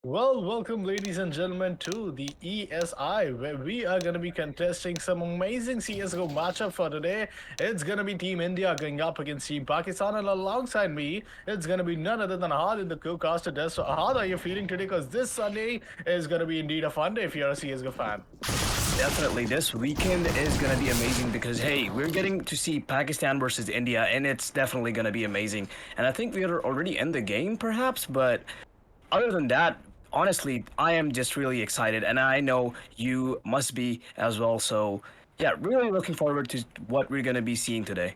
Welcome, ladies and gentlemen, to the ESI, where we are going to be contesting some amazing CSGO matchup for today. It's going to be Team India going up against Team Pakistan, and alongside me, it's going to be none other than Ahad in the co-caster desk. So, Ahad, are you feeling today? Because this Sunday is going to be indeed a fun day if you're a CSGO fan. Definitely, this weekend is gonna be amazing because hey, we're getting to see Pakistan versus India, and it's definitely gonna be amazing. And I think we are already in the game, perhaps, but other than that, honestly, I am just really excited, and I know you must be as well. So yeah, really looking forward to what we're gonna be seeing today.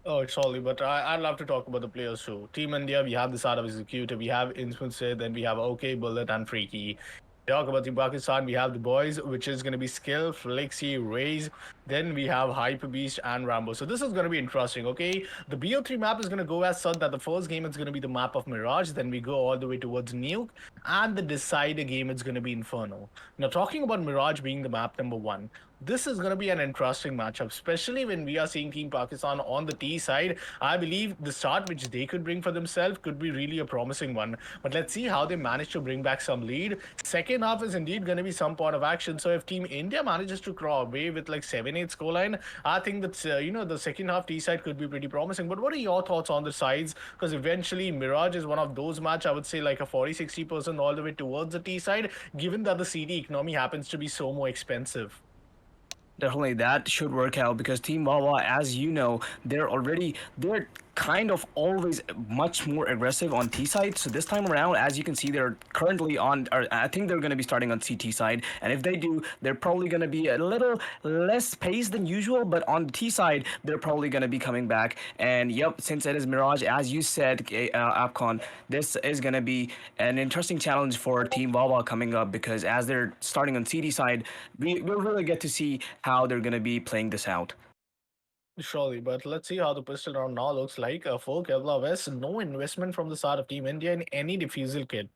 Oh, surely, but I'd love to talk about the players too. Team India, we have the side of executive, we have Inspin, then we have OK, Bullet, and Freaky. Talk about the Pakistan, we have the boys, which is going to be Skill, Flexi, Raze. Then we have Hyper Beast and Rambo. So this is going to be interesting, okay? The BO3 map is going to go as such that the first game is going to be the map of Mirage. Then we go all the way towards Nuke. And the decider game is going to be Inferno. Now, talking about Mirage being the map number one, this is going to be an interesting matchup, especially when we are seeing Team Pakistan on the T side. I believe the start which they could bring for themselves could be really a promising one. But let's see how they manage to bring back some lead. Second half is indeed going to be some part of action. So if Team India manages to crawl away with like 7-8 scoreline, I think that the second half T side could be pretty promising. But what are your thoughts on the sides? Because eventually Mirage is one of those match I would say like a 40-60% all the way towards the T side, given that the CD economy happens to be so more expensive. Definitely, that should work out because Team Wawa, as you know, they're kind of always much more aggressive on T side. So this time around, as you can see, they're currently on, or I think they're going to be starting on CT side. And if they do, they're probably going to be a little less pace than usual. But on the T side, they're probably going to be coming back. And yep, since it is Mirage, as you said, Afcon, this is going to be an interesting challenge for Team Wawa coming up because as they're starting on CT side, we'll really get to see how they're going to be playing this out. Surely, but let's see how the pistol round now looks like. For Kevlar West, no investment from the side of Team India in any defusal kit.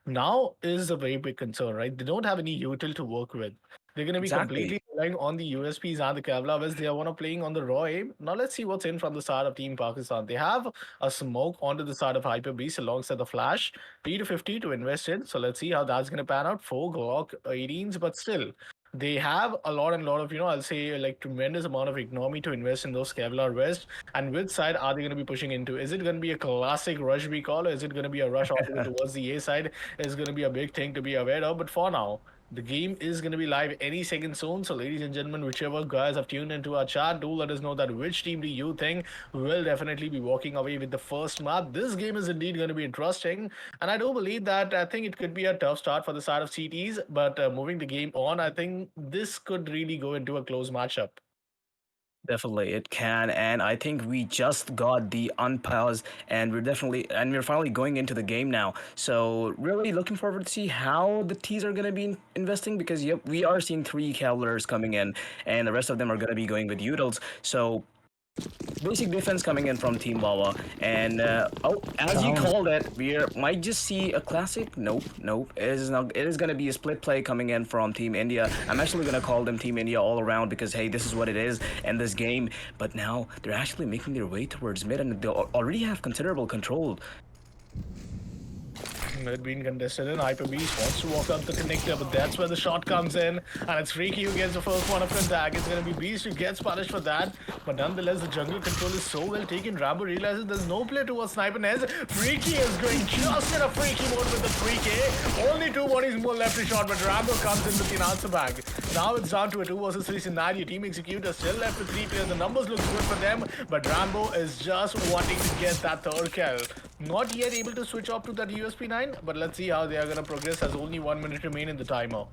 Now is a very big concern, right? They don't have any util to work with. They're going to be Exactly. completely relying on the USPs and the Kevlar West. They are one of playing on the raw aim. Now let's see what's in from the side of Team Pakistan. They have a smoke onto the side of Hyper Beast alongside the Flash. P to 50 to invest in. So let's see how that's going to pan out. 4 Glock 18s, but still they have a lot and lot of, I'll say like tremendous amount of economy to invest in those Kevlar West. And which side are they going to be pushing into? Is it going to be a classic rush recall or is it going to be a rush all the way towards the A side? Is going to be a big thing to be aware of. But for now, the game is going to be live any second soon. So, ladies and gentlemen, whichever guys have tuned into our chat, do let us know that which team do you think will definitely be walking away with the first map. This game is indeed going to be interesting. And I do believe that I think it could be a tough start for the side of CTs. But moving the game on, I think this could really go into a close matchup. Definitely, it can, and I think we just got the unpause, and we're finally going into the game now. So really looking forward to see how the T's are gonna be investing because yep, we are seeing three Cavaliers coming in, and the rest of them are gonna be going with Udals. So basic defense coming in from Team Wawa, and oh, as you Sounds called it, we might just see a classic. Nope, nope. It is not. It is gonna be a split play coming in from Team India. I'm actually gonna call them Team India all around because hey, this is what it is in this game. But now they're actually making their way towards mid, and they already have considerable control. Mid being contested in Hyper Beast wants to walk up the connector, but that's where the shot comes in. And it's Freaky who gets the first one of contact. It's going to be Beast who gets punished for that. But nonetheless, the jungle control is so well taken. Rambo realizes there's no play towards Sniper Nez. Freaky is going just in a Freaky mode with the 3K. Only two bodies more left to shot, but Rambo comes in with the answer back. Now it's down to a 2 versus 3 scenario. Team Executor still left with 3 players. The numbers look good for them, but Rambo is just wanting to get that third kill. Not yet able to switch off to that USP9, but let's see how they are going to progress as only 1 minute remain in the timer.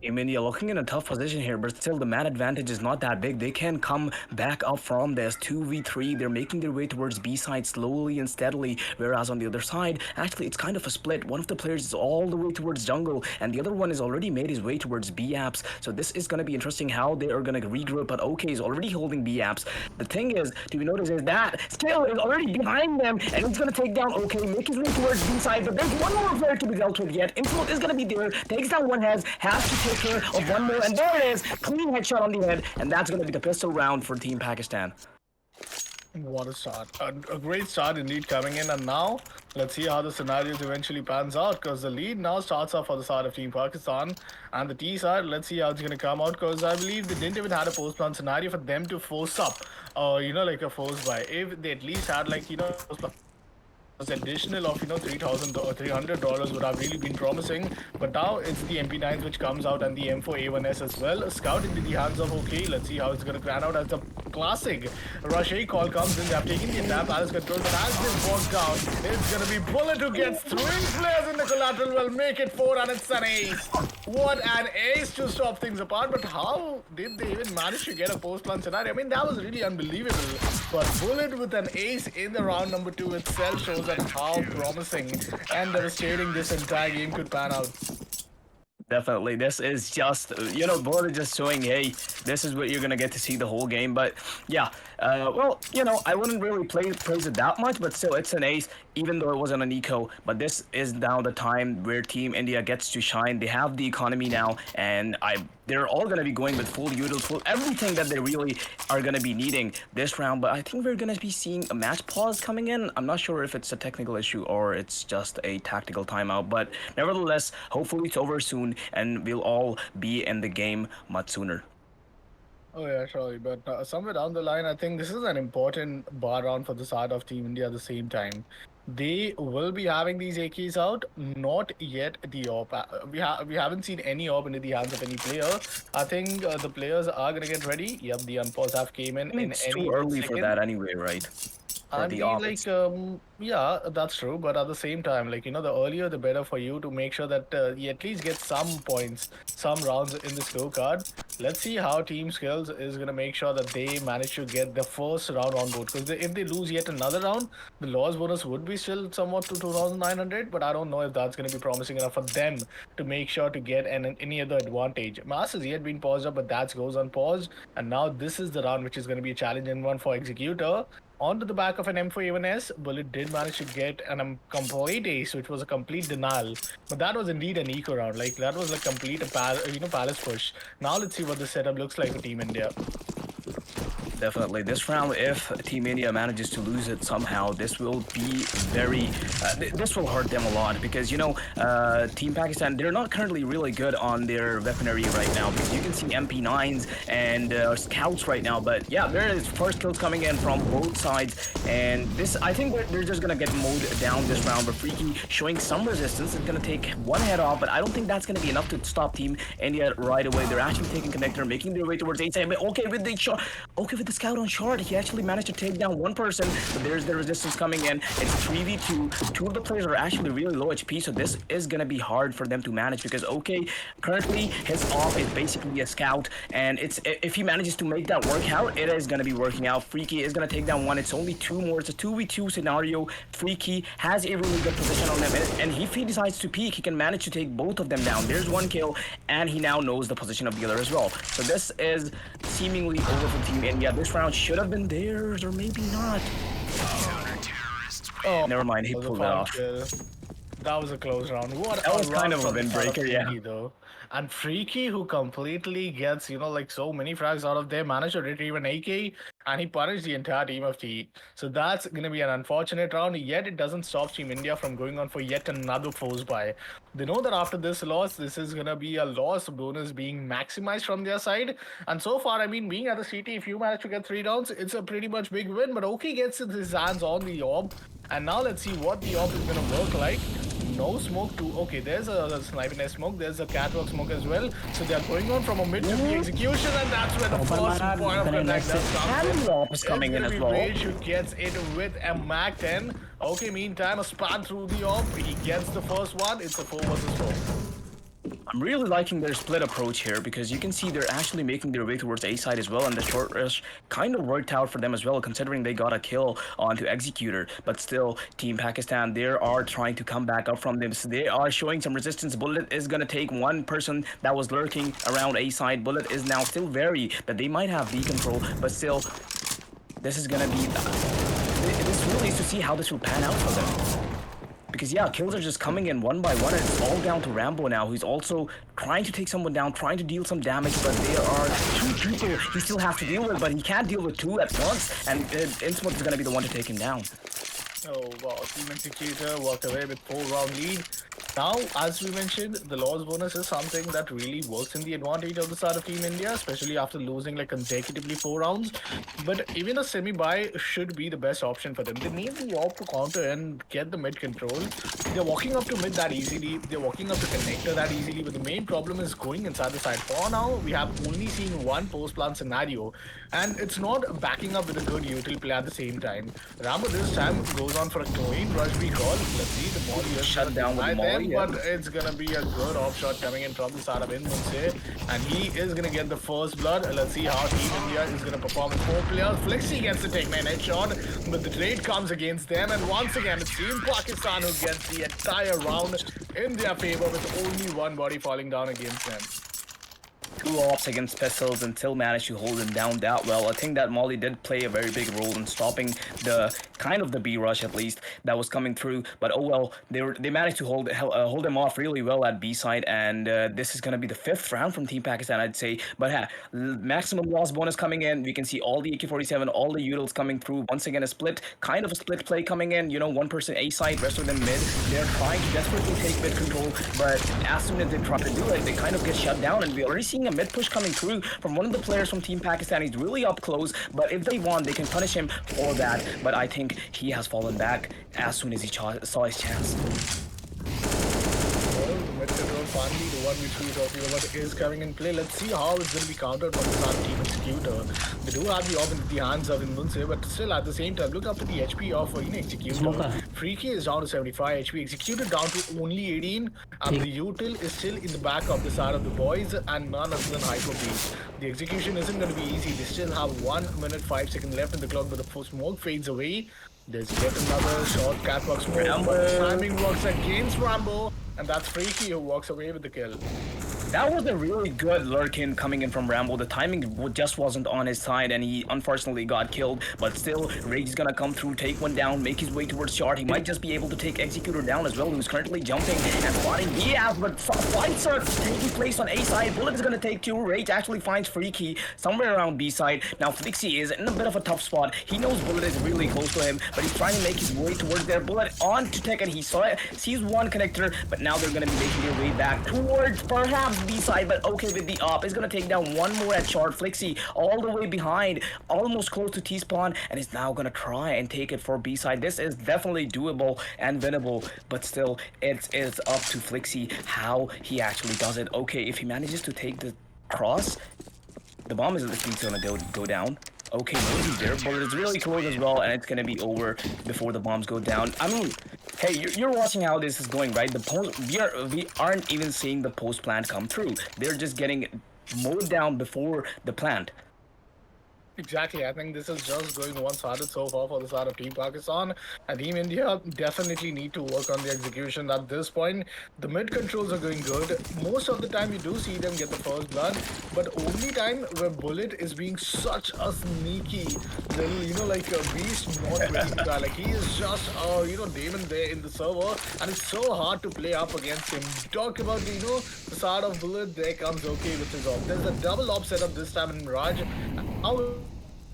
Team India looking in a tough position here, but still the man advantage is not that big. They can come back up from this 2v3. They're making their way towards B side slowly and steadily, whereas on the other side, actually it's kind of a split. One of the players is all the way towards jungle, and the other one has already made his way towards B apps. So this is going to be interesting how they are going to regroup, but OK is already holding B apps. The thing is, to be noticed is that Skill is already behind them, and it's going to take down OK, make his way towards B side, but there's one more player to be dealt with yet. Inflow is going to be there, takes down one has to take care of one more, and there it is, clean headshot on the head, and that's going to be the pistol round for Team Pakistan. What a start. A great start indeed coming in. And now let's see how the scenarios eventually pans out because the lead now starts off for the side of Team Pakistan. And the T side, let's see how it's going to come out because I believe they didn't even have a post plan scenario for them to force up, like a force buy. If they at least had, like, additional of 3,000 or $300 would have really been promising, but now it's the MP9s which comes out and the M4A1S as well. A scout into the hands of OK. Let's see how it's going to pan out as the classic rush A call comes in. They have taken the entire palace control, but as this walks down, it's going to be Bullet who gets three players in the collateral. Will make it 4 and it's an ace. What an ace to stop things apart, but how did they even manage to get a post-plan scenario? I mean, that was really unbelievable. But Bullet with an ace in the round number 2 itself shows that how promising and devastating this entire game could pan out. Definitely, this is just Bullet is just showing, hey, this is what you're gonna get to see the whole game. But yeah, well, I wouldn't really praise it that much, but still, it's an ace, even though it wasn't an eco. But this is now the time where Team India gets to shine. They have the economy now, and they're all gonna be going with full utils, full everything that they really are gonna be needing this round. But I think we're gonna be seeing a match pause coming in. I'm not sure if it's a technical issue or it's just a tactical timeout, but nevertheless, hopefully it's over soon and we'll all be in the game much sooner. Oh yeah, surely. But somewhere down the line, I think this is an important bar round for the side of Team India at the same time. They will be having these AKs out, not yet the AWP. We haven't seen any AWP into the hands of any player. I think the players are gonna get ready. Yep, the unpause have came in I mean, in it's any too early for second. that anyway, right? For I the mean, offense. yeah, that's true. But at the same time, the earlier the better for you to make sure that you at least get some points, some rounds in the scorecard. Let's see how Team Skills is going to make sure that they manage to get the first round on board. Because if they lose yet another round, the loss bonus would be still somewhat to 2,900. But I don't know if that's going to be promising enough for them to make sure to get any other advantage. Mass has yet been paused up, but that goes unpaused. And now this is the round which is going to be a challenging one for Executor. Onto the back of an M4A1S, Bullet did manage to get an complete ace, which was a complete denial. But that was indeed an eco round. Like, that was a complete palace push. Now let's see what the setup looks like for Team India. Definitely. This round, if Team India manages to lose it somehow, this will be very... this will hurt them a lot because, Team Pakistan, they're not currently really good on their weaponry right now because you can see MP9s and scouts right now. But yeah, there is first kills coming in from both sides. And this, I think they're just going to get mowed down this round. But Freaky showing some resistance. It's going to take one head off, but I don't think that's going to be enough to stop Team India right away. They're actually taking connector, making their way towards 8 side. Okay, with the shot. Okay, with the scout on short, he actually managed to take down one person, but there's the resistance coming in. It's 3v2. Two of the players are actually really low HP, so this is gonna be hard for them to manage because okay, currently his off is basically a scout, and if he manages to make that work out, it is gonna be working out. Freaky is gonna take down one. It's only two more. It's a 2v2 scenario. Freaky has a really good position on them, and if he decides to peek, he can manage to take both of them down. There's one kill, and he now knows the position of the other as well. So this is seemingly over for Team India. This round should have been theirs, or maybe not. Oh, Never mind, he pulled it off. That was a close round. What That a was kind round of a from the side of windbreaker, yeah. Freaky, though. And Freaky, who completely gets, like so many frags out of there, managed to retrieve an AK, and he punished the entire team of T. So that's going to be an unfortunate round, yet it doesn't stop Team India from going on for yet another force buy. They know that after this loss, this is going to be a loss bonus being maximized from their side. And so far, I mean, being at the CT, if you manage to get 3 rounds, it's a pretty much big win. But OK gets his hands on the orb. And now let's see what the orb is going to work like. No smoke to... Okay, there's a sniper nest smoke. There's a catwalk smoke as well. So they're going on from a mid to the execution, and that's where the first point of contact does come in. Is coming in as well. Rage who gets it with a Mac 10. Okay, meantime, a span through the orb. He gets the first one. It's a 4 versus 4. I'm really liking their split approach here because you can see they're actually making their way towards A side as well, and the short rush kind of worked out for them as well, considering they got a kill onto Executor. But still, Team Pakistan, they are trying to come back up from them. So they are showing some resistance. Bullet is going to take one person that was lurking around A side. Bullet is now still wary that they might have B control, but still, this is going to be... This really is to see how this will pan out for them. Because yeah, kills are just coming in one by one, and it's all down to Rambo now, who's also trying to take someone down, trying to deal some damage, but there are two people he still has to deal with, but he can't deal with two at once, and Innsmouth is gonna be the one to take him down. Oh wow, Team Executor walked away with 4-round lead. Now, as we mentioned, the loss bonus is something that really works in the advantage of the side of Team India, especially after losing like consecutively 4 rounds. But even a semi-buy should be the best option for them. They need the op to counter and get the mid control. They're walking up to mid that easily. They're walking up to connector that easily. But the main problem is going inside the side. For now, we have only seen one post-plant scenario, and it's not backing up with a good util play at the same time. Rambo this time goes on for a clean rush recall. Let's see, the Molly is Shut down with the Molly, yeah. but it's gonna be a good off shot coming in from the side of Inmunse, and he is gonna get the first blood. Let's see how Team India is gonna perform with 4 players. Flexi gets the take-man headshot, but the trade comes against them, and once again it's Team Pakistan who gets the entire round in their favor with only one body falling down against them. 2 ops against Pistols and still managed to hold him down that well. I think that Molly did play a very big role in stopping the kind of the B rush at least that was coming through. But oh well, they managed to hold him off really well at B side, and this is gonna be the 5th round from Team Pakistan, I'd say. But maximum loss bonus coming in. We can see all the AK-47, all the utils coming through. Once again, a split play coming in. You know, one person A side, rest of them mid. They're trying to desperately take mid control, but as soon as they try to do it, they kind of get shut down, and we already seeing a mid push coming through from one of the players from Team Pakistan. He's really up close, but if they want, they can punish him for that. But I think he has fallen back as soon as he saw his chance. Finally, the one which we were talking about is coming in play. Let's see how it's going to be countered from the start Team Executor. They do have the op in the hands of Inmunse, but still at the same time, look after the HP of Executor. Freaky is down to 75 HP, Executor down to only 18, and the util is still in the back of the side of the boys, and none other than Hyper Beast. The execution isn't going to be easy. They still have 1 minute 5 seconds left in the clock, but the smoke fades away. There's yet another short catwalk smoke, but the timing works against Rambo, and that's Freaky who walks away with the kill. That was a really good lurkin coming in from Rambo. The timing just wasn't on his side, and he unfortunately got killed. But still, Rage is gonna come through, take one down, make his way towards Shard. He might just be able to take Executor down as well, who's currently jumping and spotting Diaz, but fights are taking place on A side. Bullet is gonna take 2. Rage actually finds Freaky somewhere around B side. Now Flixie is in a bit of a tough spot. He knows Bullet is really close to him, but he's trying to make his way towards there. Bullet on to take it. He sees one connector, but now they're gonna be making their way back towards perhaps B side, but okay with the op. Is gonna take down one more at Shard. Flixie all the way behind, almost close to T-spawn, and is now gonna try and take it for B side. This is definitely doable and winnable, but still, it is up to Flixie how he actually does it. Okay, if he manages to take the cross, the bomb is gonna go down. Okay, maybe their bullet is really close as well, and it's gonna be over before the bombs go down. I mean, hey, you're watching how this is going, right? We aren't even seeing the post plant come through. They're just getting mowed down before the plant. Exactly, I think this is just going one-sided so far for the side of Team Pakistan, and Team India definitely need to work on the execution at this point. The mid controls are going good. Most of the time you do see them get the first blood, but only time where Bullet is being such a sneaky little, like a beast not ready to die. Like he is just, Damon there in the server, and it's so hard to play up against him. Talk about, the side of Bullet, there comes okay with his op. There's a double op setup this time in Raj.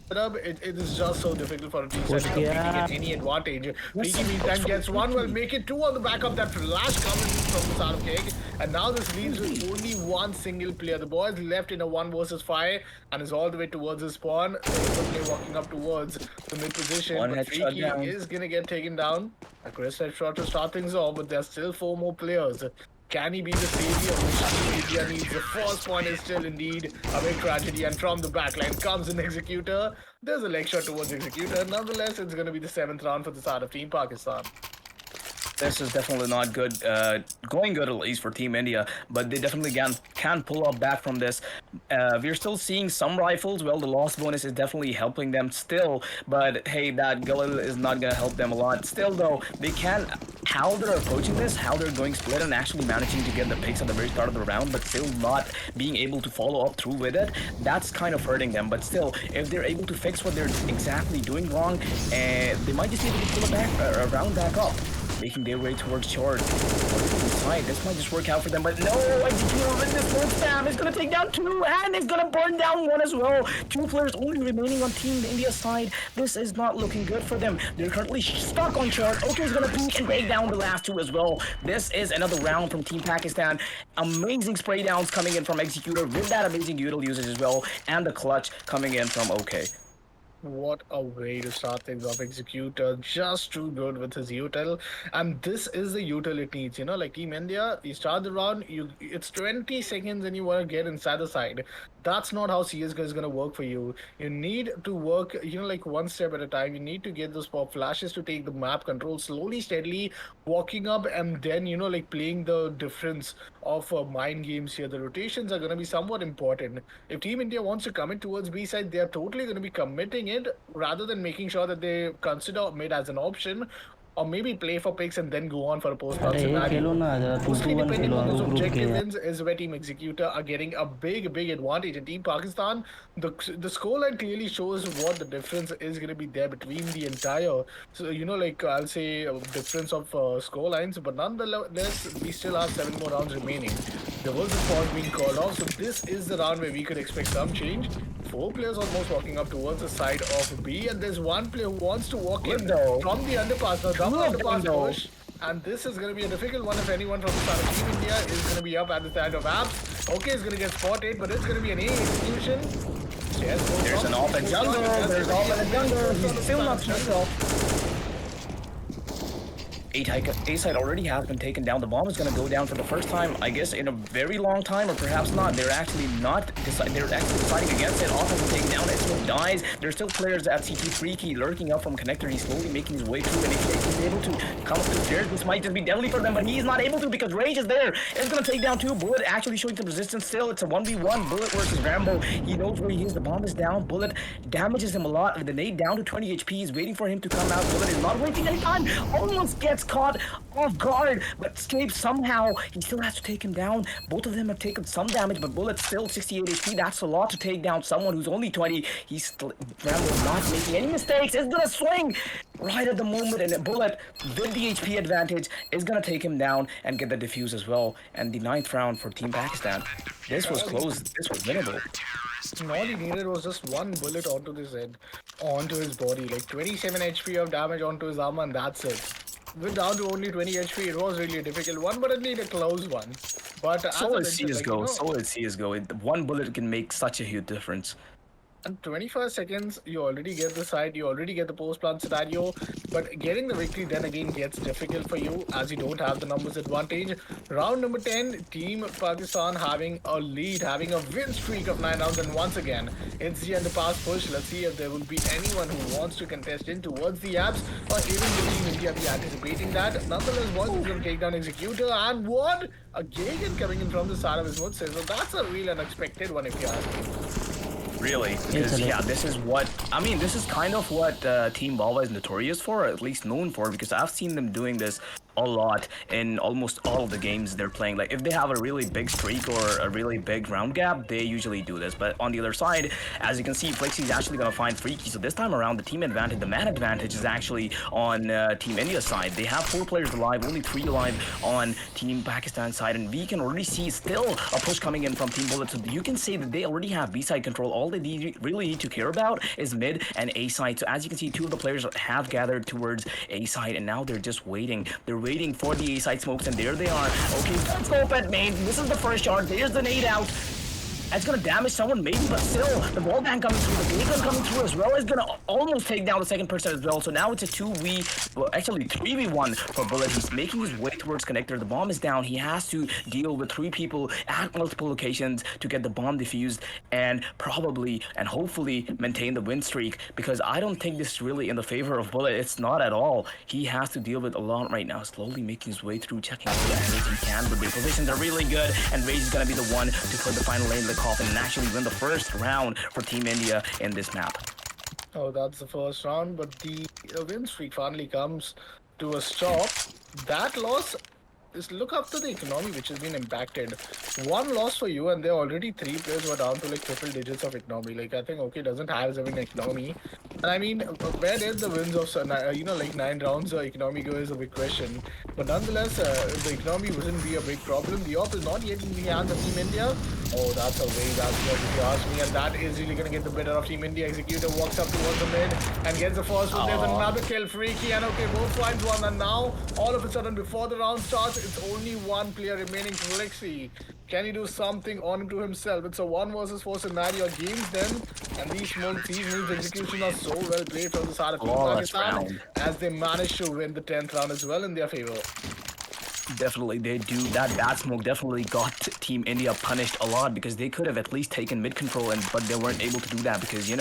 It is just so difficult for a team to get any advantage. Freaky meantime gets one, will make it 2 on the back of that flash coming from the side of Cake, and now this leaves with only one single player. The boy is left in a 1 versus 5 and is all the way towards his spawn. There is a player walking up towards the mid position, but Freaky is gonna get taken down. A Chris headshot to start things off, but there's still 4 more players. Can he be the savior which India needs? The first point is still indeed a big tragedy, and from the backline comes an Executor. There's a leg shot towards Executor. Nonetheless, it's going to be the 7th round for the side of Team Pakistan. This is definitely not good, going good at least for Team India, but they definitely can pull up back from this. We're still seeing some rifles. Well, the loss bonus is definitely helping them still, but hey, that Galil is not going to help them a lot. Still though, they can, how they're approaching this, how they're going split and actually managing to get the picks at the very start of the round, but still not being able to follow up through with it, that's kind of hurting them. But still, if they're able to fix what they're exactly doing wrong, they might just be able to pull it back, round back up. making their way towards short. This might just work out for them, but no, Executor with this full spam is gonna take down 2 and is gonna burn down 1 as well. 2 players only remaining on Team India's side. This is not looking good for them. They're currently stuck on short. OK is gonna peek and break down the last 2 as well. This is another round from Team Pakistan. Amazing spray downs coming in from Executor with that amazing util usage as well, and the clutch coming in from OK. What a way to start things off. Executor just too good with his util, and this is the util it needs. Like Team India, you start the round, it's 20 seconds and you want to get inside the side. That's not how CSGO is going to work for you. You need to work, like one step at a time. You need to get those pop flashes to take the map control slowly, steadily, walking up, and then, like playing the difference of mind games here. The rotations are going to be somewhat important. If Team India wants to commit towards B side, they are totally going to be committing it rather than making sure that they consider mid as an option, or maybe play for picks and then go on for a post-round scenario. Mostly depending on those objective wins is where Team Executor are getting a big advantage. And Team Pakistan, the scoreline clearly shows what the difference is going to be there between the entire, so I'll say difference of scorelines, but nonetheless we still have 7 more rounds remaining. There was a pause being called off, so this is the round where we could expect some change. 4 players almost walking up towards the side of B, and there's 1 player who wants to walk in from the underpass. Now, double underpass push, and this is going to be a difficult one if anyone from the side of Team India is going to be up at the side of Apps. OK is going to get spotted, but it's going to be an A execution. Yes, there's an off at jungle. There's off at jungle. He's still not turned off. A side already has been taken down. The bomb is going to go down for the first time, I guess, in a very long time, or perhaps not. They're actually not. They're actually deciding against it. Off has been taken down. It dies. There's still players at CT Freaky lurking up from connector. He's slowly making his way through, and if he's able to come up the stairs, this might just be deadly for them. But he's not able to because Rage is there. It's going to take down 2. Bullet actually showing some resistance. Still, it's a 1v1. Bullet versus Rambo. He knows where he is. The bomb is down. Bullet damages him a lot. With the nade down to 20 HP, he's waiting for him to come out. Bullet is not wasting any time. Almost gets caught off guard, but escapes somehow. He still has to take him down. Both of them have taken some damage, but Bullet's still 68 HP. That's a lot to take down someone who's only 20. He's still Rambo not making any mistakes. It's gonna swing right at the moment, and Bullet with the HP advantage is gonna take him down and get the defuse as well. And the 9th round for Team Pakistan. This was close. This was winnable. All he needed was just 1 bullet onto his head, onto his body, like 27 HP of damage onto his armor, and that's it. With down to only 20 HP, it was really a difficult one, but at least a close one. But so is CSGO. So is CSGO. 1 bullet can make such a huge difference. And 25 seconds, you already get the side, you already get the post-plant scenario, but getting the victory then again gets difficult for you as you don't have the numbers advantage. Round number 10, Team Pakistan having a lead, having a win streak of 9 rounds, and once again, it's the underpass push. Let's see if there will be anyone who wants to contest in towards the apps, or even the Team India be anticipating that. Nonetheless, Boys is going to take down Executor, and what? A Gagan coming in from the side of his mouth says, so that's a real unexpected one if you ask me. Really, because yeah, this is kind of what Team Valve is notorious for, or at least known for, because I've seen them doing this a lot in almost all of the games they're playing. Like if they have a really big streak or a really big round gap, they usually do this. But on the other side, as you can see, Flexy's actually gonna find Freaky. So this time around, the team advantage, the man advantage is actually on Team India's side. They have 4 players alive, only 3 alive on Team Pakistan side, and we can already see still a push coming in from Team Bullet. So you can say that they already have B side control. All they really need to care about is mid and A side. So as you can see, 2 of the players have gathered towards A side, and now they're just waiting. They're waiting for the A side smokes, and there they are. Okay, let's go up at main. This is the first shot. There's the nade out. It's gonna damage someone maybe, but still, the wall bang coming through, the Gagan coming through as well is gonna almost take down the second person as well. So now it's a 3v1 for Bullet. He's making his way towards connector. The bomb is down. He has to deal with 3 people at multiple locations to get the bomb defused and probably and hopefully maintain the win streak, because I don't think this is really in the favor of Bullet. It's not at all. He has to deal with a lot right now, slowly making his way through, checking all the angles he can, but the positions are really good, and Rage is gonna be the one to put the final lane in the coffin and actually win the first round for Team India in this map. Oh, that's the first round, but the win streak finally comes to a stop. That loss is look after the economy which has been impacted. One loss for you, and there are already three players who are down to like triple digits of economy. Like I think OK doesn't have an economy. And I mean, where did the wins of like 9 rounds economy go is a big question. But nonetheless, the economy wouldn't be a big problem. The op is not yet in the hands of Team India. Oh, that's a very bad job if you ask me, and that is really going to get the better of Team India. Executor walks up towards the mid and gets the first one. There's another kill, Freaky, and OK, both finds one, and now all of a sudden before the round starts, it's only one player remaining, Flexi. Can he do something on to himself? It's a 1 versus 4 scenario. Games then, and these moves execution are so well played from the side of Team Pakistan as they manage to win the 10th round as well in their favor. Definitely, they do that. That smoke definitely got Team India punished a lot because they could have at least taken mid control, but they weren't able to do that because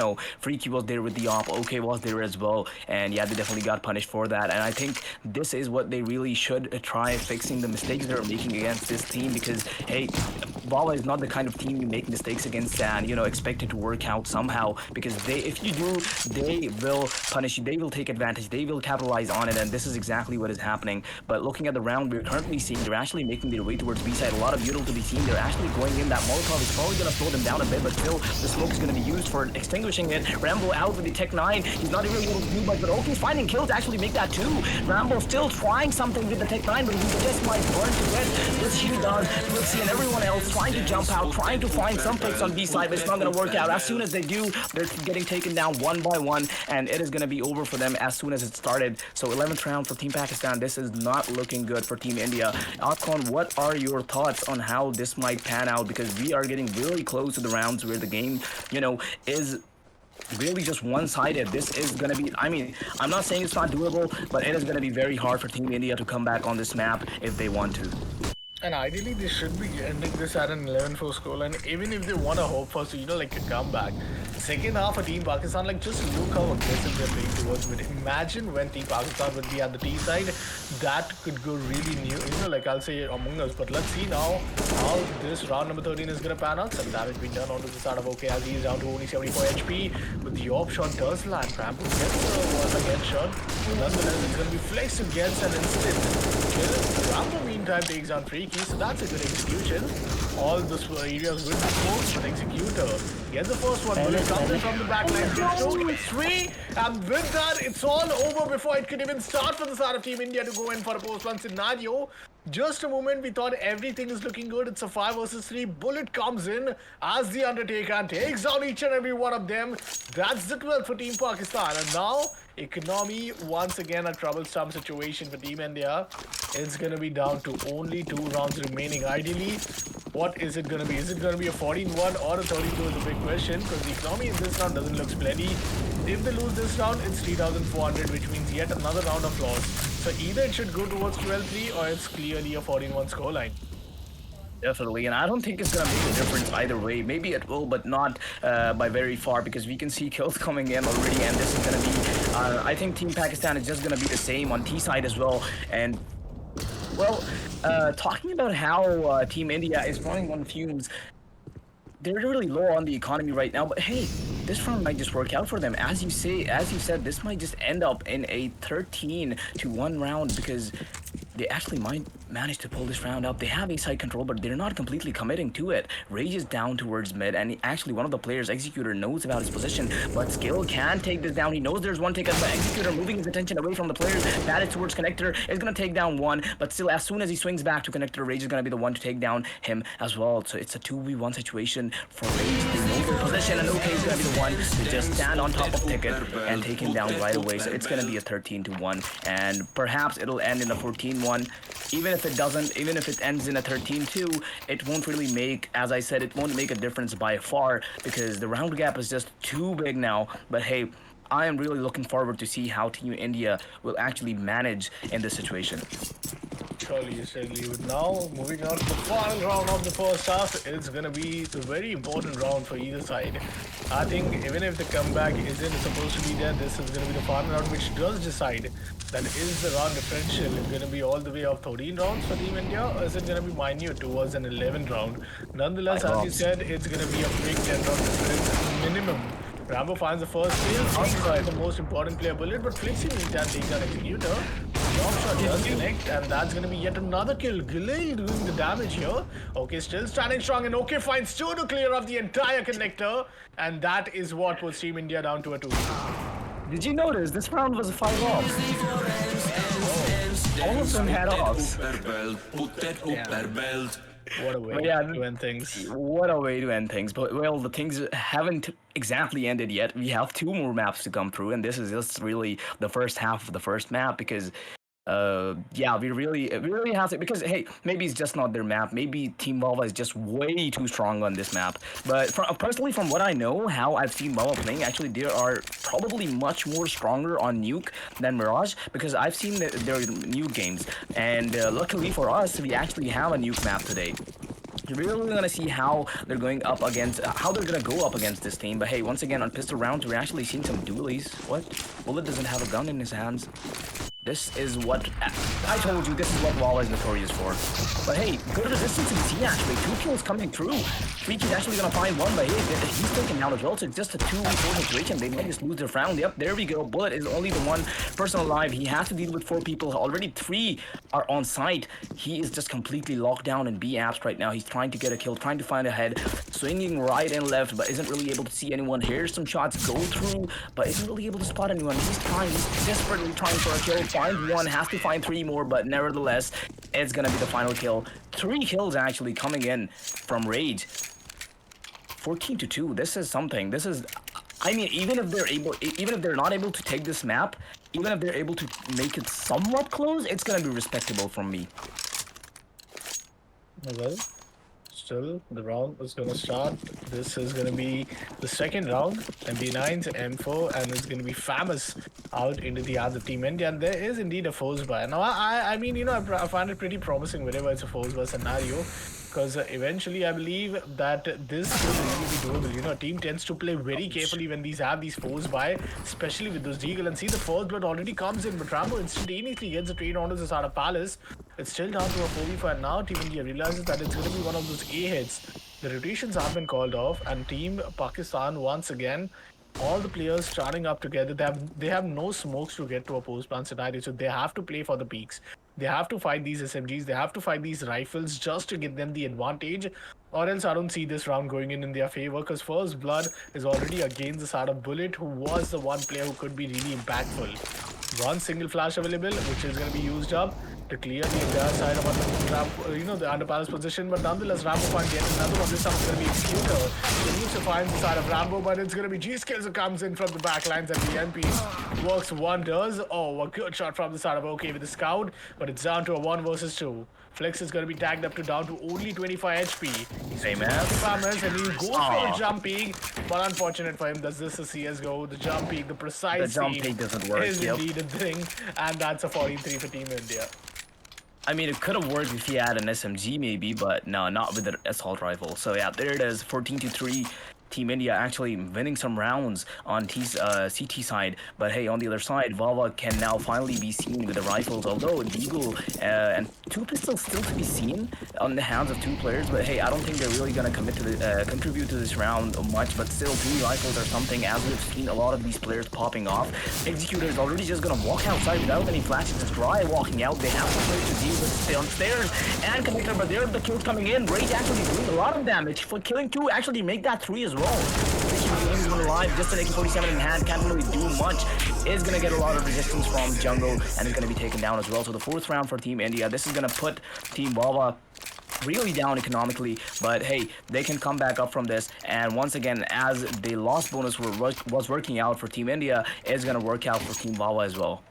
Freaky was there with the op, OK was there as well, and yeah, they definitely got punished for that. And I think this is what they really should try fixing the mistakes they're making against this team because hey, VAWA is not the kind of team you make mistakes against and expect it to work out somehow because if you do, they will punish you, they will take advantage, they will capitalize on it, and this is exactly what is happening. But looking at the round we're currently seeing, they're actually making their way towards B side. A lot of util to be seen. They're actually going in. That Molotov is probably going to slow them down a bit, but still, the smoke is going to be used for extinguishing it. Rambo out with the Tech 9. He's not even able to do much, but OK finding kills to actually make that too. Rambo still trying something with the Tech 9, but he just might burn to death. This he does. Flixie and everyone else trying to jump out, trying to find some picks on B side, but it's not going to work out. As soon as they do, they're getting taken down one by one, and it is going to be over for them as soon as it started. So 11th round for Team Pakistan. This is not looking good for Team India. Akon, what are your thoughts on how this might pan out? Because we are getting really close to the rounds where the game, is really just one-sided. This is going to be, I mean, I'm not saying it's not doable, but it is going to be very hard for Team India to come back on this map if they want to. And ideally, they should be ending this at an 11-4 scoreline, even if they want to hope for, like a comeback. Second half of Team Pakistan, like just look how aggressive they're playing towards mid. Imagine when Team Pakistan would be at the T side, that could go really new, like I'll say Among Us. But let's see now how this round number 13 is going to pan out. Some damage being done onto the side of OK as he's down to only 74 HP. But the op shot does land. Rambo gets once again shot. Nonetheless, it's going to be Flex who gets an instant kill. Rambo meantime takes down Freaky, so that's a good execution. All the areas with the smoke, but Executor gets the first one. Bullet comes in from the back line. It's 3, and with that, it's all over before it could even start for the side of Team India to go in for a post-1 scenario. Just a moment, we thought everything is looking good. It's a 5 versus 3. Bullet comes in as the Undertaker and takes down each and every one of them. That's the 12th for Team Pakistan. And now, economy, once again, a troublesome situation for Team India. It's going to be down to only 2 rounds remaining. Ideally, what is it going to be? Is it going to be a 14-1 or a 32 is a big question because the economy in this round doesn't look splendid. If they lose this round, it's 3,400, which means yet another round of loss. So either it should go towards 12-3 or it's clearly a 14-1 scoreline. Definitely, and I don't think it's going to make a difference either way. Maybe it will, but not by very far because we can see kills coming in already, and this is going to be, I think Team Pakistan is just going to be the same on T side as well. And well, talking about how Team India is running on fumes, they're really low on the economy right now, but hey, this round might just work out for them. As you said, this might just end up in a 13-1 round because they actually might manage to pull this round up. They have a side control, but they're not completely committing to it. Rage is down towards mid, and actually one of the players, Executor, knows about his position, but Skill can take this down. He knows there's one ticket, but Executor moving his attention away from the players. That is towards Connector. Is going to take down one, but still, as soon as he swings back to Connector, Rage is going to be the one to take down him as well. So it's a 2v1 situation for Rage. They know their position, and OK is going to be the one to just stand on top of Ticket and take him down right away. So it's going to be a 13-1, and perhaps it'll end in a 14-1. Even if it doesn't, even if it ends in a 13-2, it won't really make, as I said, it won't make a difference by far because the round gap is just too big now. But hey, I am really looking forward to see how Team India will actually manage in this situation. Surely, certainly. But now, moving on to the final round of the first half, it's going to be a very important round for either side. I think even if the comeback isn't supposed to be there, this is going to be the final round, which does decide that is the round differential going to be all the way of 13 rounds for Team India, or is it going to be minute towards an 11 round? Nonetheless, as you said, it's going to be a big 10 round difference minimum. Rambo finds the first kill outside the most important player, Bullet, but Flixie meantime takes an Executor. Drop shot does connect, and that's going to be yet another kill. Gilay doing the damage here. Okay, still standing strong, and OK finds two to clear off the entire connector, and that is what puts Team India down to a 2. Did you notice this round was a 5-off? All of them had offs. What a way Yeah, to end things. What a way to end things. But well, the things haven't exactly ended yet. We have 2 more maps to come through, and this is just really the first half of the first map because yeah, we really have to, because hey, maybe it's just not their map. Maybe Team Valva is just way too strong on this map. But personally, from what I know, how I've seen Valva playing, actually they are probably much more stronger on Nuke than Mirage, because I've seen their Nuke games, and luckily for us, we actually have a Nuke map today. You're really gonna see how they're going up against, how they're gonna go up against this team. But hey, once again on pistol rounds, we're actually seeing some dualies. What? Bullet doesn't have a gun in his hands. This is what I told you. This is what Valva is notorious for. But hey, good resistance in C actually. 2 kills coming through. Freaky's actually gonna find one, but hey, he's taken down as well. So it's just a 2v4 situation. They might just lose their round. Yep, there we go. Bullet is only the one person alive. He has to deal with 4 people. Already 3 are on site. He is just completely locked down in B apps right now. He's trying to get a kill, trying to find a head, swinging right and left, but isn't really able to see anyone. Here's some shots go through, but isn't really able to spot anyone. He's desperately trying for a kill. Find one, has to find 3 more, but nevertheless, it's gonna be the final kill. 3 kills actually coming in from Rage. 14-2. This is something. This is, I mean, even if they're not able to take this map, even if they're able to make it somewhat close, it's gonna be respectable from me. Well, still, the round is going to start. This is going to be the second round. MB9's M4, and it's going to be Famous out into the other team India. And there is indeed a force buy. Now, I mean, you know, I find it pretty promising whenever it's a force buy scenario, because eventually I believe that this will really be doable. You know, a team tends to play very carefully when these have these force buy, especially with those deagle. And see, the first blood already comes in, but Rambo instantaneously gets the trade on to the Sada Palace. It's still down to a 4v4, and now Team India realizes that it's going to be one of those A hits. The rotations have been called off, and Team Pakistan once again, all the players starting up together. They have no smokes to get to a post-plant scenario, so they have to play for the peaks. They have to fight these SMGs. They have to fight these rifles just to get them the advantage, or else I don't see this round going in their favor, because First Blood is already against the Sada Bullet, who was the one player who could be really impactful. One single flash available, which is going to be used up to clear the entire side of the under Palace position, but nonetheless, Rambo finds yet another one. This time it's going to be Executor. He needs to find the side of Rambo, but it's going to be G-Skills who comes in from the back lines, and the MP works wonders. Oh, a good shot from the side of OK with the scout, but it's down to a 1 versus 2. Flex is going to be tagged up to down to only 25 HP. He's Hey, man. Farmers, and he goes for a jump peak, but unfortunate for him, does this a CSGO? The jump peak, the precise The jump aim peak doesn't work, is yep. indeed a thing, and that's a 43 for Team India. I mean, it could have worked if he had an SMG maybe, but no, not with an assault rifle. So yeah, there it is, 14-3. Team India actually winning some rounds on CT side, but hey, on the other side, Valva can now finally be seen with the rifles, although Deagle and 2 pistols still to be seen on the hands of 2 players, but hey, I don't think they're really gonna contribute to this round much, but still 2 rifles or something, as we've seen a lot of these players popping off. Executor is already just gonna walk outside without any flashes, just dry walking out. They have some players to deal with downstairs and Connector, but there are the kills coming in. Rage actually doing a lot of damage for killing 2, actually make that 3 as well. He's alive, just an AK-47 in hand, can't really do much. Is gonna get a lot of resistance from jungle, and is gonna be taken down as well. So the 4th round for Team India, this is gonna put Team Valva really down economically, but hey, they can come back up from this, and once again, as the loss bonus was working out for Team India, it's gonna work out for Team Valva as well.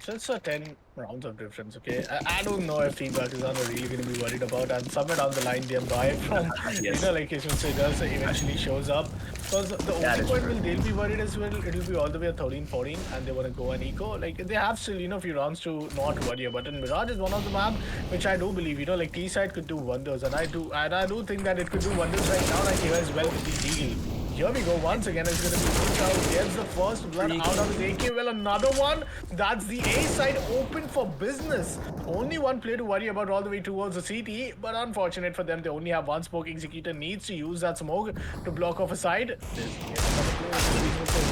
So it's a 10 rounds of difference, okay? I don't know if Team Pakistan are really going to be worried about, and somewhere down the line, their buy from, Yes. you know, like Kishman Segal eventually shows up. Because the only point will they'll be worried as well, it'll be all the way at 13-14, and they want to go on eco. Like, they have still, you know, a few rounds to not worry about. And Mirage is one of the map which I do believe, you know, like T-side could do wonders, and I do think that it could do wonders right now, like here as well with the Deagle. Here we go. Once again, it's going to be Luka who gets the first blood out of his AK. Well, another one. That's the A side open for business. Only one player to worry about all the way towards the CT. But unfortunate for them, they only have one smoke. Executor needs to use that smoke to block off a side. There's another player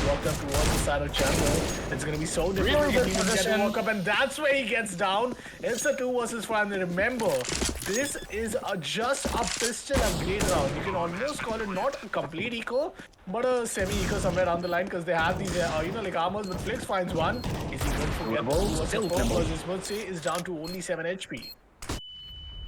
walked up towards the side of Chandler. It's going to be so difficult Really for good him to get to position. walk up, and that's where he gets down. It's a 2 versus 5. And remember, this is just a pistol upgrade round. You can almost call it not a complete eco, but a semi-eco somewhere down the line because they have these, like armors. But Flix finds one. Is he going to get Rebel, the still four? Rebel. Because Smoothsay is down to only 7 HP.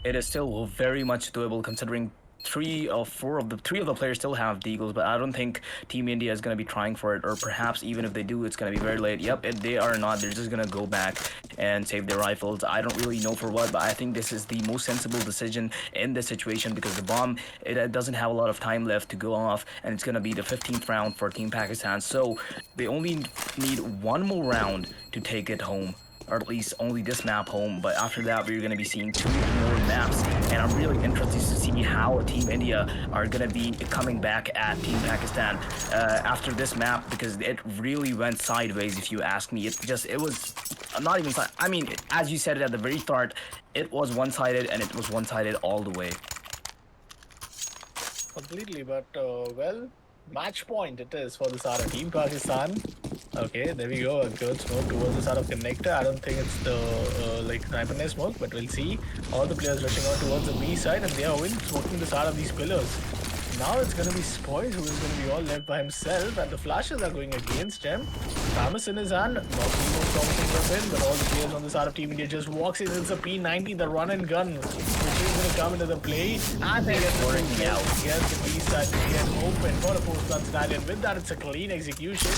It is still very much doable considering three of the players still have deagles, but I don't think Team India is going to be trying for it, or perhaps even if they do, it's going to be very late. Yep, they are not. They're just going to go back and save their rifles. I don't really know for what, but I think this is the most sensible decision in this situation because the bomb, it doesn't have a lot of time left to go off, and it's going to be the 15th round for Team Pakistan. So they only need one more round to take it home, or at least only this map home. But after that, we're going to be seeing two more maps, and I'm really interested to see how Team India are going to be coming back at Team Pakistan after this map, because it really went sideways. If you ask me, it was not even. I mean, as you said it at the very start, it was one-sided, and it was one-sided all the way. Completely, but well, match point it is for the Sara Team Pakistan. Okay, there we go. A good smoke towards the side of connector. I don't think it's the like sniper nest smoke, but we'll see. All the players rushing out towards the B side, and they are smoking the side of these pillars. Now it's going to be Spoils who is going to be all left by himself, and the flashes are going against him. Thomas in his hand, not the most promising weapon, but all the players on the side of Team India just walks in. It's a P90, the run and gun, which is going to come into the play, and they get the out. Yes, the B side to get open for a post-plant scenario, and with that, it's a clean execution.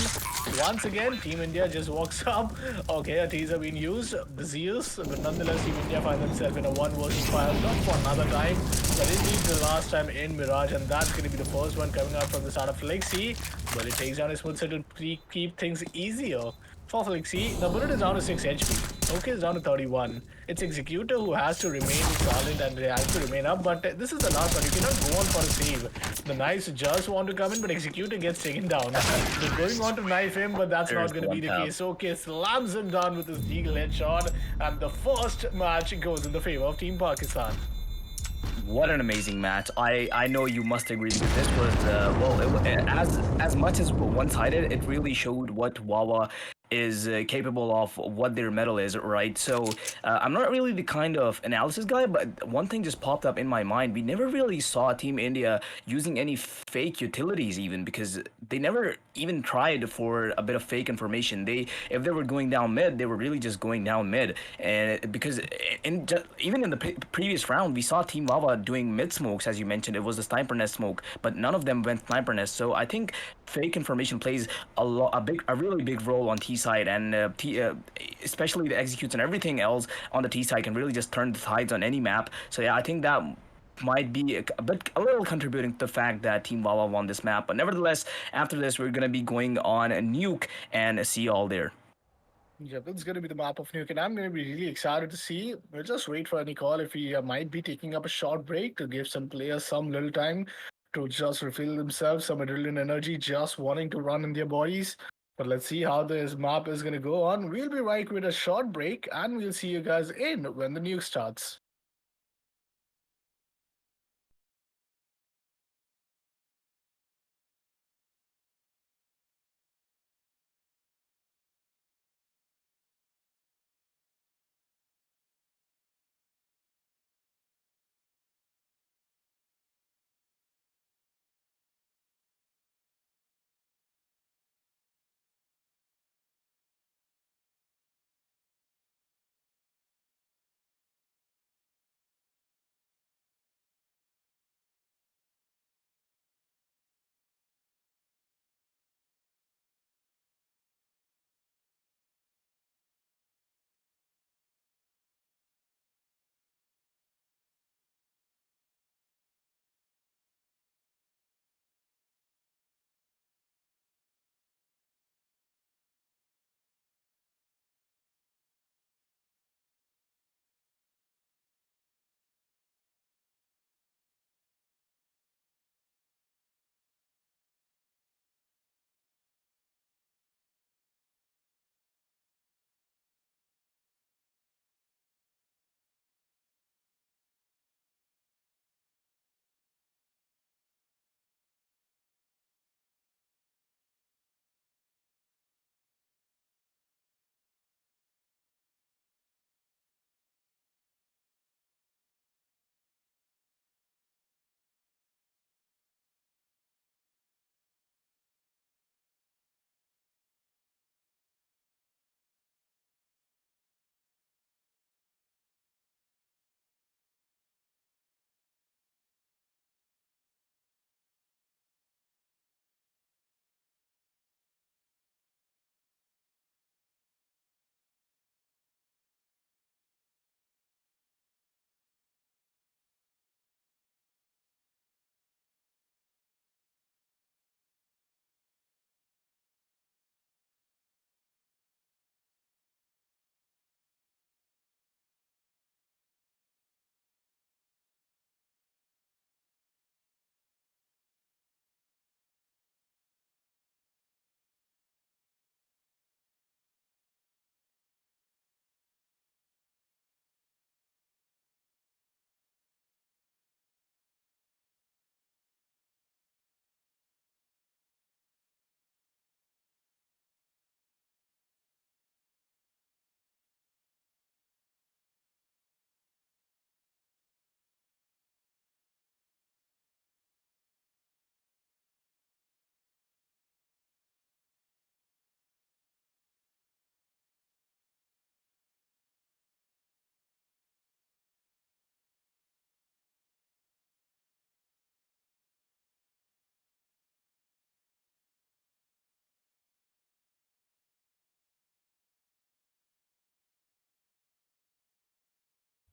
Once again, Team India just walks up. Okay, a teaser being used, the Zeus, but nonetheless, Team India find themselves in a 1 versus 5, not for another time, but indeed the last time in Mirage, and that's going to be the first one coming out from the start of Flexi, but it takes down his Smoothsay to keep things easier for Flexi. The bullet is down to 6 HP. Okay, it's down to 31. It's Executor who has to remain silent and has to remain up, but this is the last one. You cannot go on for a save. The knives just want to come in, but Executor gets taken down. They're going on to knife him, but that's not going to be the case. Okay, slams him down with his deagle headshot, and the first match goes in the favor of Team Pakistan. What an amazing match! I know you must agree because this was well, as much as one-sided, it really showed what Wawa is capable of, what their metal is, right? So I'm not really the kind of analysis guy, but one thing just popped up in my mind. We never really saw Team India using any fake utilities, even because they never even tried for a bit of fake information. If they were going down mid, they were really just going down mid, and because even in the previous round, we saw Team Wawa doing mid smokes, as you mentioned. It was the sniper nest smoke, but none of them went sniper nest. So I think fake information plays a really big role on T side, and especially the executes and everything else on the T side can really just turn the tides on any map. So yeah, I think that might be a little contributing to the fact that Team Wawa won this map. But nevertheless, after this, we're gonna be going on a nuke and see all there. Yeah, that's going to be the map of Nuke, and I'm going to be really excited to see. We'll just wait for any call if he might be taking up a short break to give some players some little time to just refill themselves, some adrenaline energy, just wanting to run in their bodies. But let's see how this map is going to go on. We'll be right with a short break, and we'll see you guys in when the nuke starts.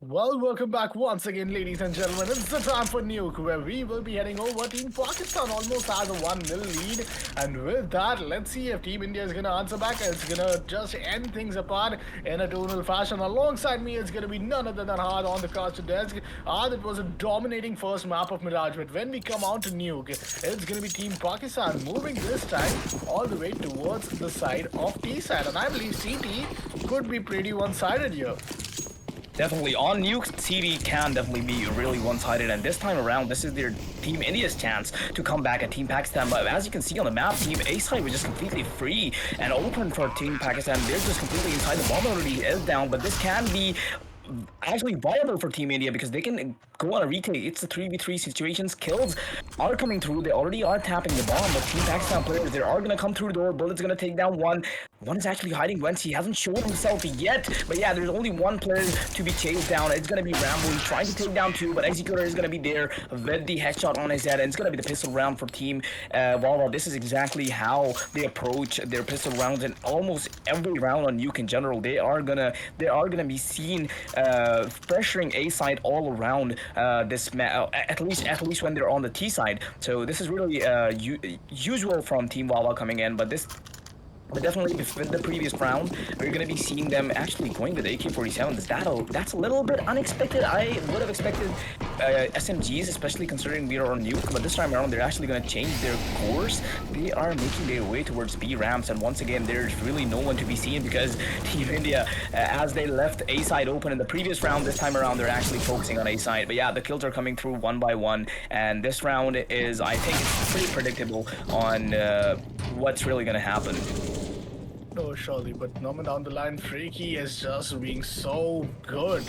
Well, welcome back once again, ladies and gentlemen. It's the time for Nuke, where we will be heading over. Team Pakistan almost has a 1-0 lead. And with that, let's see if Team India is going to answer back. It's going to just end things apart in a 2-0 fashion. Alongside me, it's going to be none other than Hard on the caster desk. Hard, it was a dominating first map of Mirage. But when we come out to Nuke, it's going to be Team Pakistan moving this time all the way towards the side of T side. And I believe CT could be pretty one-sided here. Definitely on Nuke, CD can definitely be really one-sided, and this time around, this is their Team India's chance to come back at Team Pakistan. But as you can see on the map, Team A side was just completely free and open for Team Pakistan. They're just completely inside. The bomb already is down, but this can be actually viable for Team India because they can go on a retake. It's the 3v3 situations. Kills are coming through. They already are tapping the bomb, but Team Pakistan players, they are going to come through the door. Bullet's going to take down one. One is actually hiding whence. He hasn't shown himself yet. But yeah, there's only one player to be chased down. It's going to be Rambo. He's trying to take down two, but Executor is going to be there with the headshot on his head. And it's going to be the pistol round for Team Wawa. This is exactly how they approach their pistol rounds in almost every round on Nuke in general. They are gonna be seen pressuring A side all around at least when they're on the T side. So this is really usual from Team Wawa coming in, but definitely with the previous round, we're going to be seeing them actually going with AK-47. That's a little bit unexpected. I would have expected SMGs, especially considering we are on Nuke, but this time around, they're actually going to change their course. They are making their way towards B ramps, and once again, there's really no one to be seen because Team India, as they left A side open in the previous round, this time around, they're actually focusing on A side. But yeah, the kills are coming through one by one, and this round is, I think, it's pretty predictable on what's really going to happen. Oh, surely, but number down the line, Freaky is just being so good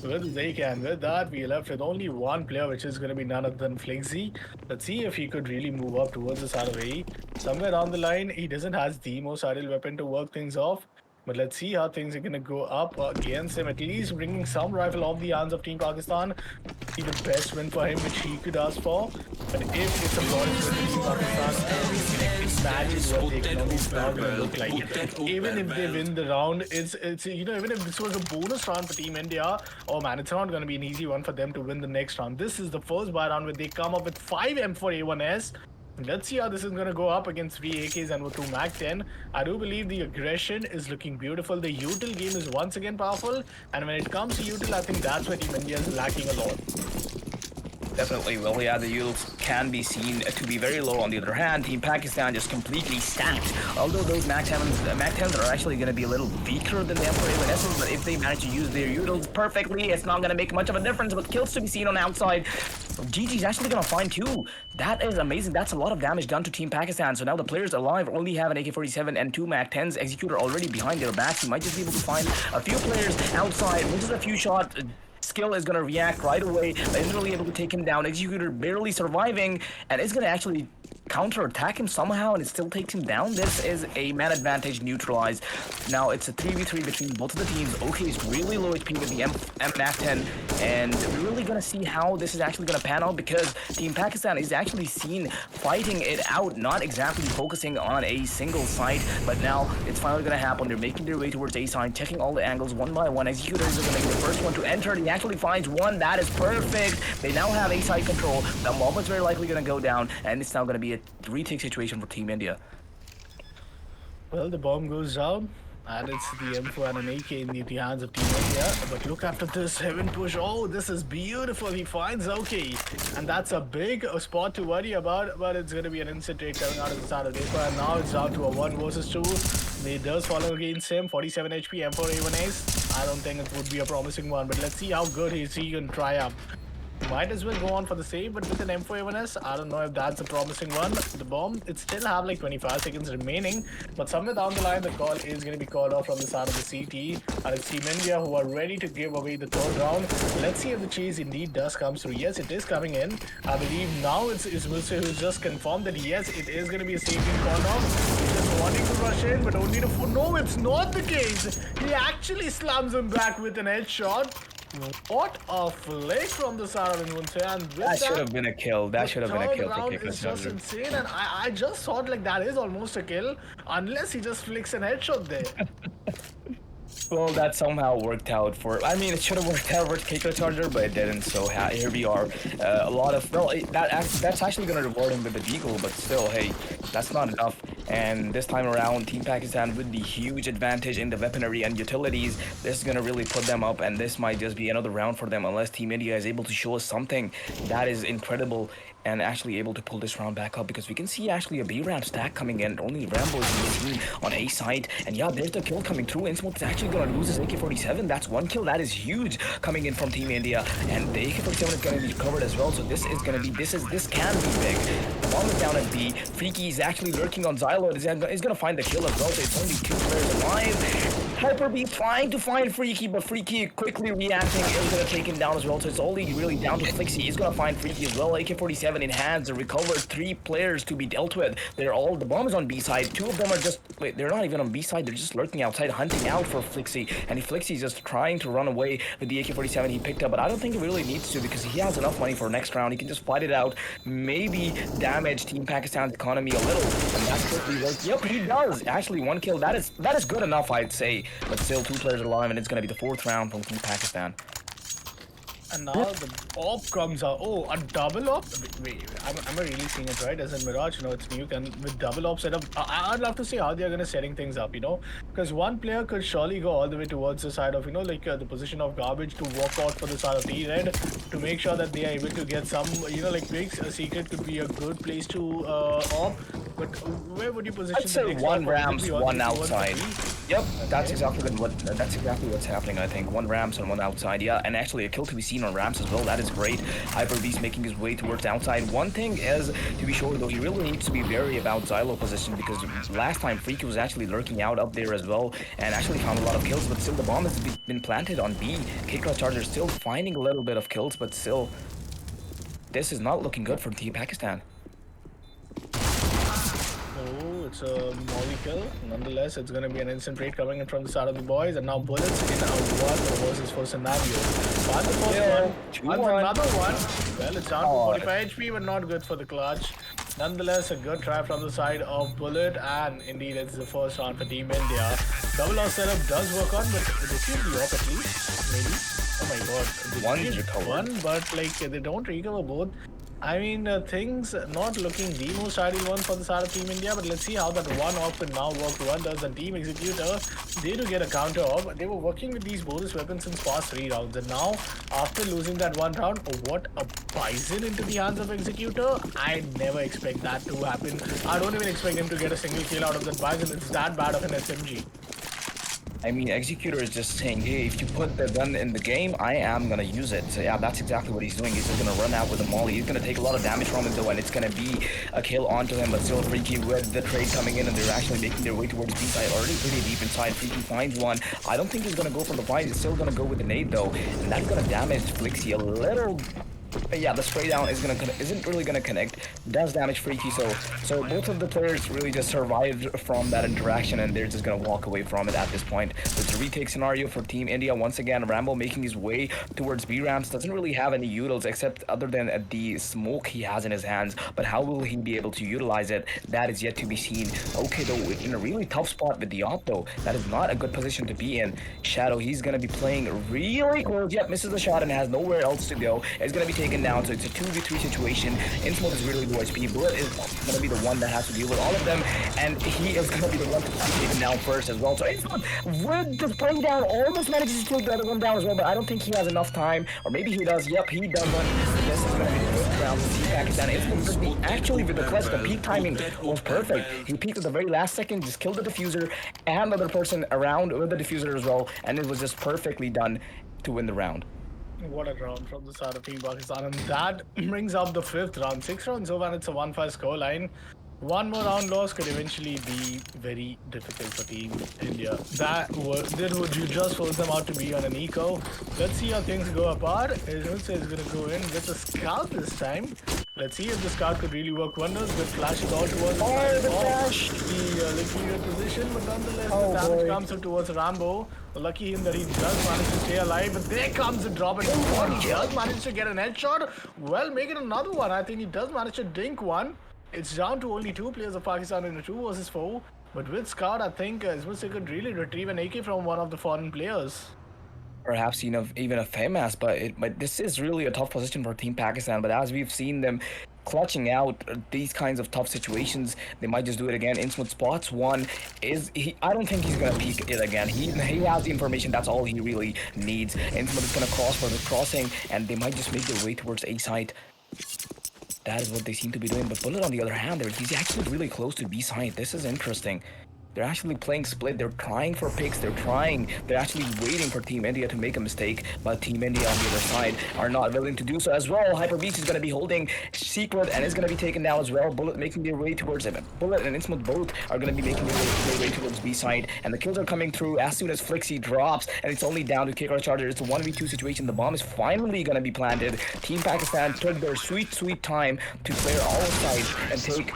with Zeke, and with that, we left with only one player, which is going to be none other than Fligsy. Let's see if he could really move up towards the side of A. Somewhere down the line, he doesn't have the most ideal weapon to work things off. But let's see how things are going to go up against him. At least bringing some rifle off the hands of Team Pakistan. Be the best win for him, which he could ask for. But if it's a flawless win for Team Pakistan, imagine what the economy is now going to look like. Even if they win the round, it's even if this was a bonus round for Team India, oh man, it's not going to be an easy one for them to win the next round. This is the first buy round where they come up with 5 M4A1S. Let's see how this is going to go up against 3 AKs and with 2 MAC-10. I do believe the aggression is looking beautiful. The util game is once again powerful. And when it comes to util, I think that's where Team India is lacking a lot. Definitely. Well, yeah, the utils can be seen to be very low. On the other hand, Team Pakistan just completely stacked. Although those MAC-10s are actually going to be a little weaker than the M4A1Ss, but if they manage to use their utils perfectly, it's not going to make much of a difference. But kills to be seen on the outside. GG's actually going to find 2. That is amazing. That's a lot of damage done to Team Pakistan. So now the players alive only have an AK-47 and 2 MAC-10s. Executor already behind their backs. He might just be able to find a few players outside. Misses a few shots. Skill is going to react right away, but isn't really able to take him down. Executor barely surviving, and is going to actually counter-attack him somehow, and it still takes him down. This is a man advantage neutralized. Now it's a 3v3 between both of the teams. OK is really low HP with the MAC-10, and we're really going to see how this is actually going to pan out because Team Pakistan is actually seen fighting it out, not exactly focusing on a single side, but now it's finally going to happen. They're making their way towards A side, checking all the angles one by one. Executor is going to be the first one to enter. He actually finds one. That is perfect. They now have A side control. The moment's very likely going to go down, and it's now going to be a retake situation for Team India. Well, the bomb goes down, and it's the M4 and an AK in the hands of Team India. But look after this heaven push. Oh, this is beautiful. He finds OK, and that's a big spot to worry about. But it's going to be an instant trade coming out of the start of the day. And now it's down to a 1 versus 2. He does follow against him. 47 HP, M4A1Ace. I don't think it would be a promising one, but let's see how good he can try up. Might as well go on for the save, but with an M4A1S, I don't know if that's a promising one. The bomb, it still have like 25 seconds remaining, but somewhere down the line, the call is going to be called off from the side of the CT. And it's Team India who are ready to give away the third round. Let's see if the chase indeed does come through. Yes, it is coming in. I believe now it's Wilson who's just confirmed that yes, it is going to be a safe being called off. He's just wanting to rush in, but only to... No, it's not the case. He actually slams him back with an headshot. What a flick from the side of Inwunse, and with that should have been a kill. That should have been a kill. Round is just insane, and I just thought like that is almost a kill, unless he just flicks an headshot there. Well, that somehow worked out for. I mean, it should have worked out for Keiko Charger, but it didn't. So here we are. A lot of well, that's actually gonna reward him with the deagle, but still, hey, that's not enough. And this time around, Team Pakistan with the huge advantage in the weaponry and utilities, this is gonna really put them up, and this might just be another round for them unless Team India is able to show us something that is incredible and actually able to pull this round back up because we can see actually a B ramp stack coming in. Only Rambo is being seen on A side, and yeah, there's the kill coming through. Innsmouth is actually gonna lose his AK-47. That's one kill. That is huge coming in from Team India, and the AK-47 is gonna be recovered as well. So this is gonna be this can be big. The bomb is down at B. Freaky is actually lurking on Xylo. Is gonna find the kill as well. So it's only 2 players alive. Hyper B trying to find Freaky, but Freaky quickly reacting is gonna take him down as well. So it's only really down to Flixie. He's gonna find Freaky as well. AK-47 in hands, and recovers 3 players to be dealt with. They're all the bomb is on B side. 2 of them are just wait, they're not even on B side. They're just lurking outside, hunting out for Flixie. And Flixie's just trying to run away with the AK-47 he picked up, but I don't think he really needs to because he has enough money for next round. He can just fight it out, maybe damage Team Pakistan's economy a little, and that's quickly works. Yep, he does. Actually, 1 kill. That is good enough, I'd say. But still, 2 players alive, and it's gonna be the 4th round from Team Pakistan. And now the op comes out. Oh, a double op? Wait, am I really seeing it right? As in Mirage, it's Nuke, and with double op setup, I'd love to see how they're going to setting things up, Because one player could surely go all the way towards the side of, the position of garbage to walk out for the side of T-Red to make sure that they are able to get some, Biggs, a secret could be a good place to op. But where would you position I'd say the 1 Rams, 1 outside. Yep, okay. that's exactly what's happening, I think. 1 Rams and 1 outside, yeah. And actually a kill to be seen on Rams as well. That is great. Hyper Beast making his way towards outside. One thing is, to be sure though, he really needs to be wary about Xylo position because last time Freaky was actually lurking out up there as well and actually found a lot of kills, but still the bomb has been planted on B. K-Cross Charger still finding a little bit of kills, but still, this is not looking good for Team Pakistan. It's a molly kill. Nonetheless, it's going to be an instant raid coming in from the side of the boys. And now Bullets in a 1 versus 4 scenario. Find the first one. Finds another one. Well, it's down to 45 HP, but not good for the clutch. Nonetheless, a good try from the side of Bullet. And indeed, it's the first round for Team India. Double loss setup does work on, but they keep the op at least. Maybe. Oh my god. One recovered. One, but they don't recover both. I mean, things not looking the most ideal one for the side of Team India, but let's see how that one op can now work wonders. The Team Executor, they do get a counter op. They were working with these bonus weapons since past 3 rounds, and now, after losing that 1 round, what a bison into the hands of Executor. I never expect that to happen. I don't even expect him to get a single kill out of that bison. It's that bad of an SMG. I mean, Executor is just saying, hey, if you put the gun in the game, I am gonna use it. So yeah, that's exactly what he's doing. He's just gonna run out with a molly. He's gonna take a lot of damage from it though, and it's gonna be a kill onto him, but still Freaky with the trade coming in, and they're actually making their way towards B side, already pretty deep inside. Freaky finds one. I don't think he's gonna go for the fight. He's still gonna go with the nade though, and that's gonna damage Flixie a little. Yeah, the spray down isn't really gonna connect. Does damage Freaky, so both of the players really just survived from that interaction, and they're just gonna walk away from it at this point. It's a retake scenario for Team India once again. Rambo making his way towards B ramps, doesn't really have any utils except other than the smoke he has in his hands. But how will he be able to utilize it? That is yet to be seen. Okay, though, in a really tough spot with the op though. That is not a good position to be in. Shadow, he's gonna be playing really close. Yep, misses the shot and has nowhere else to go. It's gonna be taken down, so it's a 2v3 situation. Innsmouth is really low HP. Bullet is going to be the one that has to deal with all of them, and he is going to be the one to take him down first as well. So Innsmouth, with the spray down, almost manages to take the other one down as well, but I don't think he has enough time, or maybe he does. Yep, he doesn't. This is going to be the first round with Team Pakistan. Innsmouth, actually, with the clutch, the peak timing was perfect. He peeked at the very last second, just killed the diffuser, and the other person around with the diffuser as well, and it was just perfectly done to win the round. What a round from the side of Team Pakistan, and that brings up the 5th round. 6 rounds over, and it's a 1-5 scoreline. One more round loss could eventually be very difficult for Team India. Would you just force them out to be on an eco? Let's see how things go apart. Ilhutse is going to go in with a scout this time. Let's see if the scout could really work wonders. Good flashes all towards the flash. The liquid position, but nonetheless the damage comes up towards Rambo. Lucky him that he does manage to stay alive, but there comes the drop, and he does manage to get an headshot. Well, make it another one. I think he does manage to dink one. It's down to only two players of Pakistan in a 2 versus 4. But with Scout, I think Ismail could really retrieve an AK from one of the foreign players. Perhaps even a famous, but this is really a tough position for Team Pakistan. But as we've seen them clutching out these kinds of tough situations, they might just do it again. Insmut spots one. I don't think he's gonna peek it again. He has the information. That's all he really needs. Insmut is gonna cross for the crossing, and they might just make their way towards A side. That is what they seem to be doing. But Bullet, on the other hand, he's actually really close to B side. This is interesting. They're actually playing split. They're trying for picks. They're actually waiting for Team India to make a mistake. But Team India on the other side are not willing to do so as well. Hyper Beast is going to be holding Secret and is going to be taken down as well. Bullet making their way towards him. Bullet and Insmut both are going to be making their way towards B side. And the kills are coming through as soon as Flixie drops. And it's only down to KR Charger. It's a 1v2 situation. The bomb is finally going to be planted. Team Pakistan took their sweet time to clear all sides and take...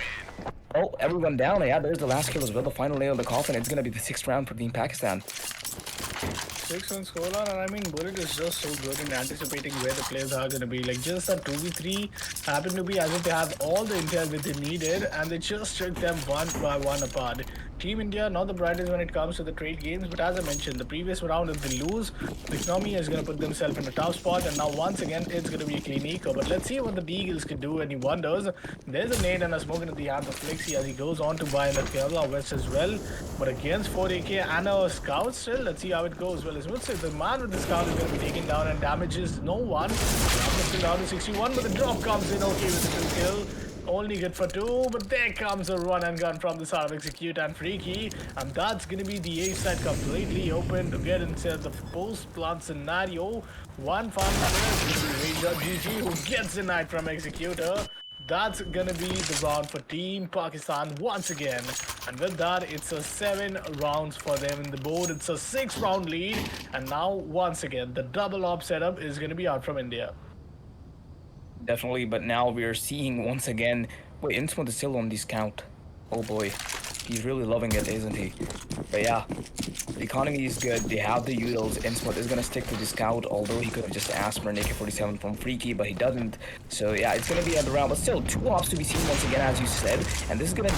Oh, everyone down. Yeah, there's the last kill as well. The final nail of the coffin. It's going to be the 6th round for Team Pakistan. 6-1 scoreline, and I mean, Bullet is just so good in anticipating where the players are going to be. Like, just that 2v3 happened to be as if they have all the intel that they needed, and they just took them one by one apart. Team India, not the brightest when it comes to the trade games, but as I mentioned, the previous round, if they lose, the economy is going to put themselves in a tough spot, and now once again, it's going to be a clean eco. But let's see what the Deagles can do, any wonders. There's a nade and a smoke into the hands of Flixie as he goes on to buy in the Kerala West as well. But against 4AK and a scout still, let's see how it goes. Well, the man with the scout is going to be taken down and damages no one. Still down to 61, but the drop comes in okay with the 2 kill. Only good for 2, but there comes a run and gun from the side of Execute and Freaky, and that's going to be the A side completely open to get inside the post-plant scenario. One fun player, Ranger GG, who gets denied from Executor. That's gonna be the round for Team Pakistan once again. And with that, it's a 7 rounds for them in the board. It's a 6-round lead. And now, once again, the double op setup is gonna be out from India. Definitely, but now we are seeing once again... Wait, Insmut is still on the scout. Oh boy. He's really loving it, isn't he? But yeah, the economy is good. They have the utils. Insmut is going to stick to the scout, although he could have just asked for an AK-47 from Freaky, but he doesn't. So yeah, it's going to be at the round. But still, 2 ops to be seen once again, as you said. And this can be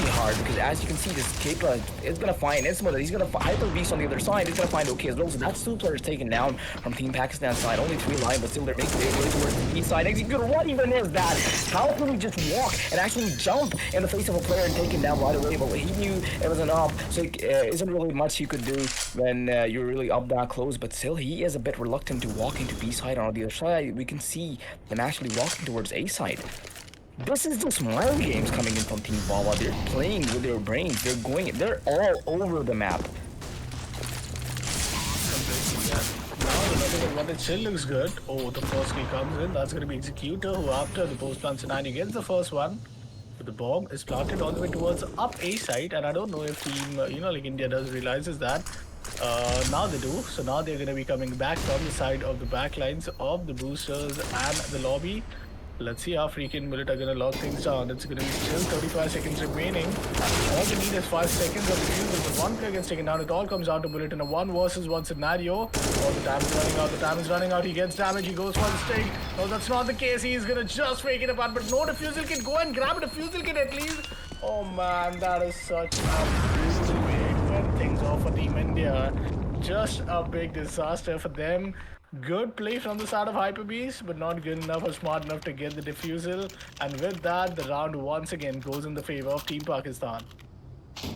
hard, because as you can see, this Kepra is going to find Insmut. He's going to Hyper Beast on the other side. He's going to find OK as well. So that's 2 players taken down from Team Pakistan side. Only 3 live, but still they're making their way towards the B side. Executor, what even is that? How can we just walk and actually jump in the face of a player and take him down right away? But he knew it was an op, so it isn't really much you could do when you're really up that close. But still, he is a bit reluctant to walk into B side. On the other side, we can see them actually walking towards A side. This is just mind games coming in from Team Wawa. They're playing with their brains. They're all over the map. What it still looks good. Oh, the first kill comes in. That's going to be Executor, who after the post-plant scenario gets the first one. But the bomb is planted all the way towards up A side, and I don't know if Team, like India does realizes that. Now they do. So now they're going to be coming back from the side of the back lines of the boosters and the lobby. Let's see how freaking Bullet are going to lock things down. It's going to be still 35 seconds remaining. All they need is 5 seconds of defusal. But one player gets taken down. It all comes down to Bullet in a 1 versus 1 scenario. Oh, the time is running out. The time is running out. He gets damage. He goes for the stick. No, that's not the case. He's going to just fake it apart. But no defusal kit. Go and grab a defusal kit at least. Oh man, that is such a brutal way to end things off for Team India. Just a big disaster for them. Good play from the side of Hyper Beast, but not good enough or smart enough to get the defusal. And with that, the round once again goes in the favor of Team Pakistan.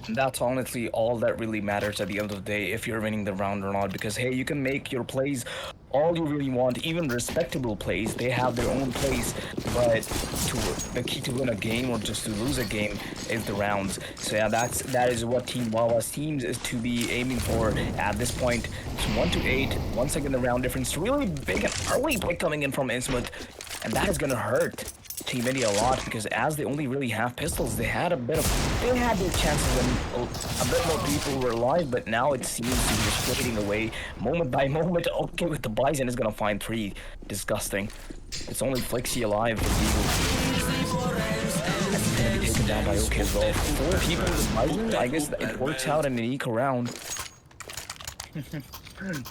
That's honestly all that really matters at the end of the day, if you're winning the round or not. Because hey, you can make your plays all you really want, even respectable plays. They have their own plays, but the key to win a game or just to lose a game is the rounds. So yeah, that is what Team Wawa seems is to be aiming for at this point. It's 1-8. Once again, the round difference really big and early play coming in from Insmut, and that is gonna hurt Team India a lot, because as they only really have pistols, they had their chances when a bit more people were alive, but now it seems to be just fading away moment by moment. Okay, with the Bison is gonna find 3. Disgusting. It's only Flixie alive for Eagle. And he's gonna be taken down by OK as well. 4 people with Bison, I guess it works out in an eco round.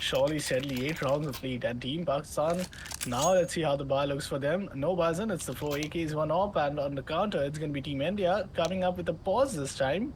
Surely, sadly, 8 rounds of lead, and Team Pakistan Now let's see how the bar looks for them. No Bazan, it's the 4 AKs, one op, and on the counter, it's going to be Team India coming up with a pause this time.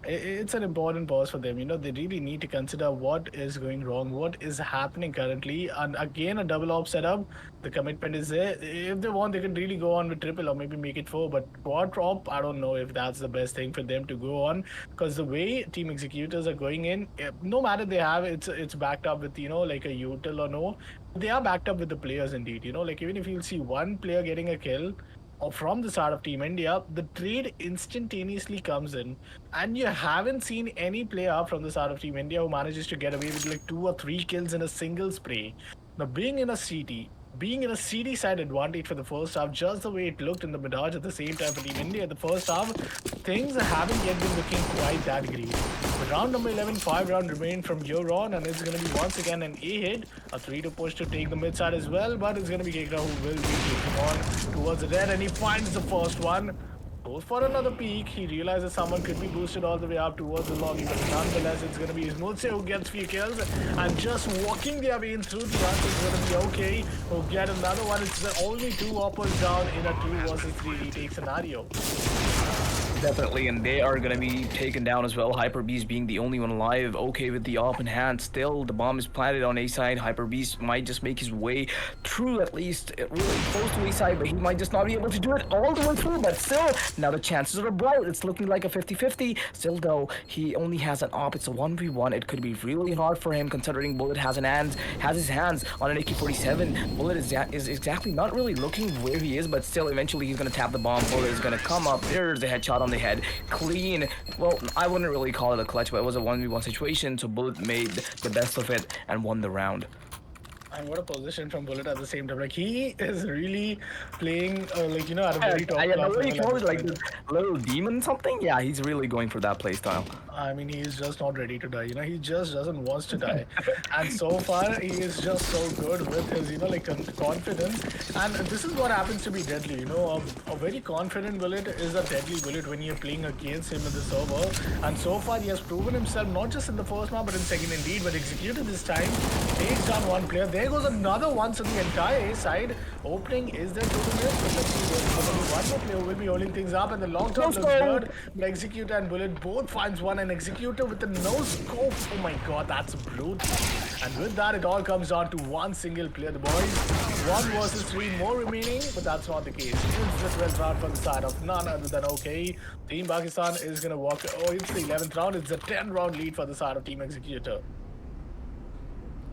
It's an important pause for them. You know, they really need to consider what is going wrong, what is happening currently. And again, a double op setup. The commitment is there. If they want, they can really go on with triple or maybe make it four. But quad op, I don't know if that's the best thing for them to go on, because the way team executors are going in, no matter they have, it's backed up with like a util or no, they are backed up with the players indeed. Like even if you'll see one player getting a kill or from the side of Team India, the trade instantaneously comes in, and you haven't seen any player from the side of Team India who manages to get away with like 2 or 3 kills in a single spray. Now, being in a CD side advantage for the first half, just the way it looked in the Mirage at the same time for Team India, the first half, things haven't yet been looking quite that great. But round number 11, 5 round remain from here on, and it's going to be once again an A hit, a 3 to push to take the mid side as well, but it's going to be Kekra who will be taking on towards the red, and he finds the first one. Goes for another peek. He realizes someone could be boosted all the way up towards the lobby, but nonetheless, it's going to be Smulse who gets few kills, and just walking their way in through the rush is going to be okay. Who'll get another one. It's the only 2 uppers down in a 2 versus 3 retake scenario. Definitely, and they are gonna be taken down as well. Hyper Beast being the only one alive. Okay, with the op in hand, still the bomb is planted on A side. Hyper Beast might just make his way through, at least really close to A side, but he might just not be able to do it all the way through. But still, now the chances are bright. It's looking like a 50-50. Still, though, he only has an op. It's a 1v1. It could be really hard for him, considering Bullet has his hands on an AK-47. Bullet is exactly not really looking where he is, but still, eventually he's gonna tap the bomb. Bullet is gonna come up. There's a headshot on the head. Clean. Well, I wouldn't really call it a clutch, but it was a 1v1 situation, so Bullet made the best of it and won the round. And what a position from Bullet at the same time. Like, he is really playing, at a very top I know class what you level call at it, this like point. this little demon something. Yeah, he's really going for that playstyle. I mean, he's just not ready to die. He just doesn't want to die. And so far, he is just so good with his, confidence. And this is what happens to be deadly. A very confident bullet is a deadly bullet when you're playing against him in the server. And so far, he has proven himself not just in the first round, but in second indeed. But executed this time, takes down one player. There goes another one. So the entire A side opening is there to the list. But let's see, there's going to be one more player who will be holding things up. And the long term looks good. But Executor and Bullet both finds one. And Executor with the no scope. Oh my god, that's brutal. And with that, it all comes down to one single player. The boys, 1 versus 3 more remaining, but that's not the case. It's the 12th round from the side of none other than OK. Team Pakistan is going to walk. Oh, it's the 11th round. It's a 10-round lead for the side of Team Executor.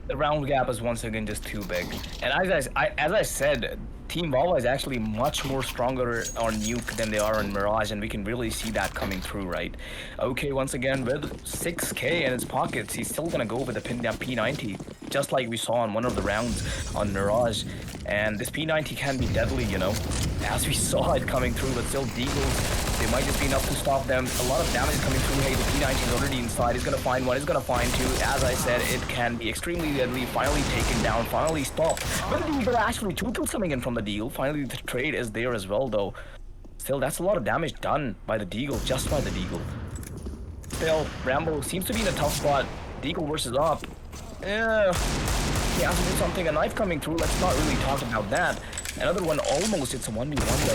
The round gap is once again just too big. And as I said, Team Valve is actually much more stronger on Nuke than they are on Mirage, and we can really see that coming through, right? Okay, once again, with 6k in his pockets, he's still gonna go with the P90, just like we saw in one of the rounds on Mirage. And this P90 can be deadly, as we saw it coming through, but still Deagles, they might just be enough to stop them. A lot of damage coming through. Hey, the P90 is already inside. He's gonna find one, he's gonna find two. As I said, it can be extremely deadly. Finally taken down, finally stopped. But the Deagle, actually 2 kills coming in from the Deagle. Finally, the trade is there as well, though. Still, that's a lot of damage done by the Deagle, just by the Deagle. Still, Rambo seems to be in a tough spot. Deagle versus Op. Yeah, he has to do something. A knife coming through. Let's not really talk about that. Another one, almost. It's a 1v1 though.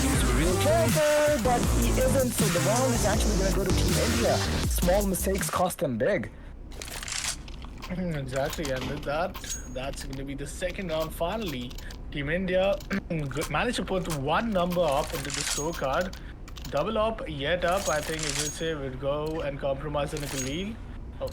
He was really careful, but he isn't. So the round is actually going to go to Team India. Small mistakes cost them big. Exactly, and with that, that's going to be the second round finally. Team India managed to put one number up into the scorecard. Double up, yet up, I think Smulse would go and compromise the nickel lead.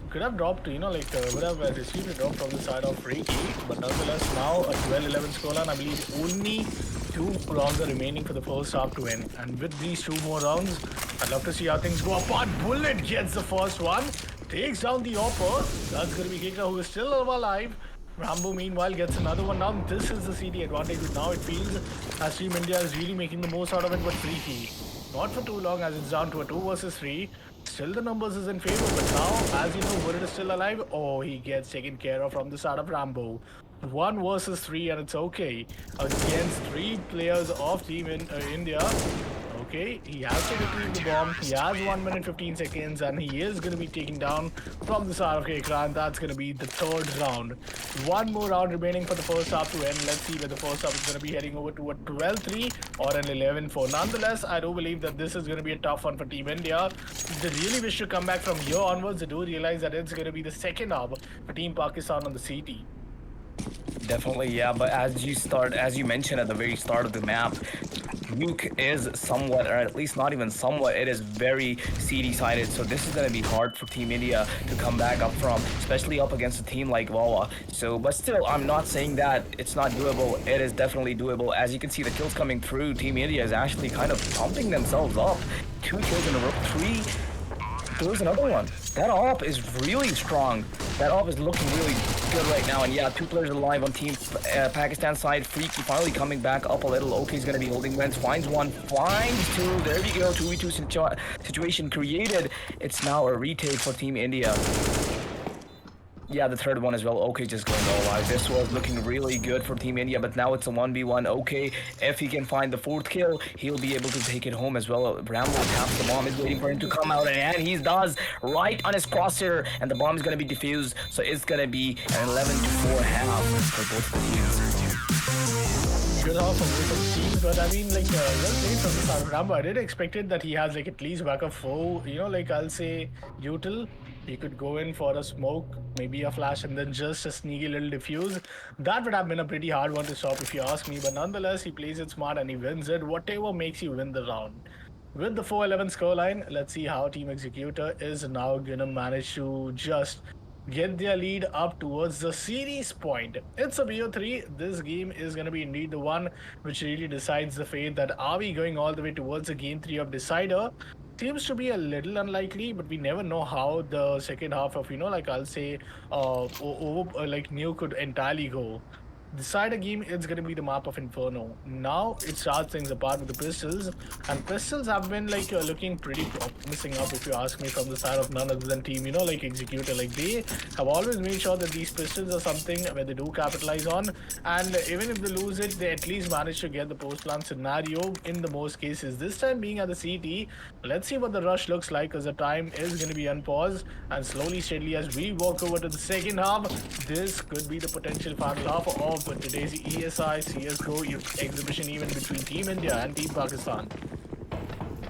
Could have dropped, would have received a drop from the side of Freaky, but nonetheless now a 12-11 scoreline. I believe only 2 rounds are remaining for the first half to end. And with these 2 more rounds, I'd love to see how things go apart. Bullet gets the first one, takes down the Opper. That's going to be Kekra, who is still alive. Rambo meanwhile gets another one down. This is the CD advantage, but now it feels as Team India is really making the most out of it, but Freaky. Not for too long, as it's down to a 2 versus 3. Still the numbers is in favor, but now, as you know, Bullet is still alive. Oh, he gets taken care of from the side of Rambo. 1 versus 3, and it's okay. Against 3 players of Team India. okay, he has to retrieve the bomb. He has 1 minute 15 seconds, and he is going to be taken down from the side of Kekran. That's going to be the third round. One more round remaining for the first half to end. Let's see where the first half is going to be heading over to a 12-3 or an 11-4. Nonetheless, I do believe that this is going to be a tough one for Team India. They really wish to come back from here onwards. They do realize that it's going to be the second half for Team Pakistan on the CT. Definitely, yeah. But as you mentioned at the very start of the map, Nuke is somewhat, or at least not even somewhat, it is very CD-sided. So this is going to be hard for Team India to come back up from, especially up against a team like Wawa. So, but still, I'm not saying that it's not doable. It is definitely doable. As you can see, the kills coming through, Team India is actually kind of pumping themselves up. 2 kills in a row, 3. There's another one. That AWP is really strong. That AWP is looking really good right now. And yeah, 2 players alive on Team Pakistan side. Freaky finally coming back up a little. OK's going to be holding Vents. Finds 1, finds 2. There we go. 2v2 situation created. It's now a retake for Team India. Yeah, the third one as well. OK just going all live. This was looking really good for Team India, but now it's a 1v1. OK, if he can find the 4th kill, he'll be able to take it home as well. Rambo taps the bomb, is waiting for him to come out, and he does right on his crosshair, and the bomb is going to be defused. So it's going to be an 11-4 half for both teams. Good half for both of the teams, but I mean, like, well played from the start of Rambo. I did expect it that he has, like, at least backup 4, you know, like, I'll say, util. He could go in for a smoke, maybe a flash, and then just a sneaky little defuse. That would have been a pretty hard one to stop if you ask me, but nonetheless, he plays it smart and he wins it. Whatever makes you win the round. With the 4-11 scoreline, let's see how Team Executor is now gonna manage to just get their lead up towards the series point. It's a BO3. This game is going to be indeed the one which really decides the fate that are we going all the way towards the game 3 of Decider. Seems to be a little unlikely, but we never know how the second half of, you know, like I'll say, like New could entirely go. Decider game, it's going to be the map of Inferno. Now it starts things apart with the pistols, and pistols have been like looking pretty promising up if you ask me, from the side of none other than Team, you know, like Executor. Like they have always made sure that these pistols are something where they do capitalize on, and even if they lose it, they at least manage to get the post-plant scenario in the most cases. This time being at the CT, let's see what the rush looks like, because the time is going to be unpaused, and slowly, steadily, as we walk over to the second half, this could be the potential final half of today's ESI CSGO exhibition event between Team India and Team Pakistan.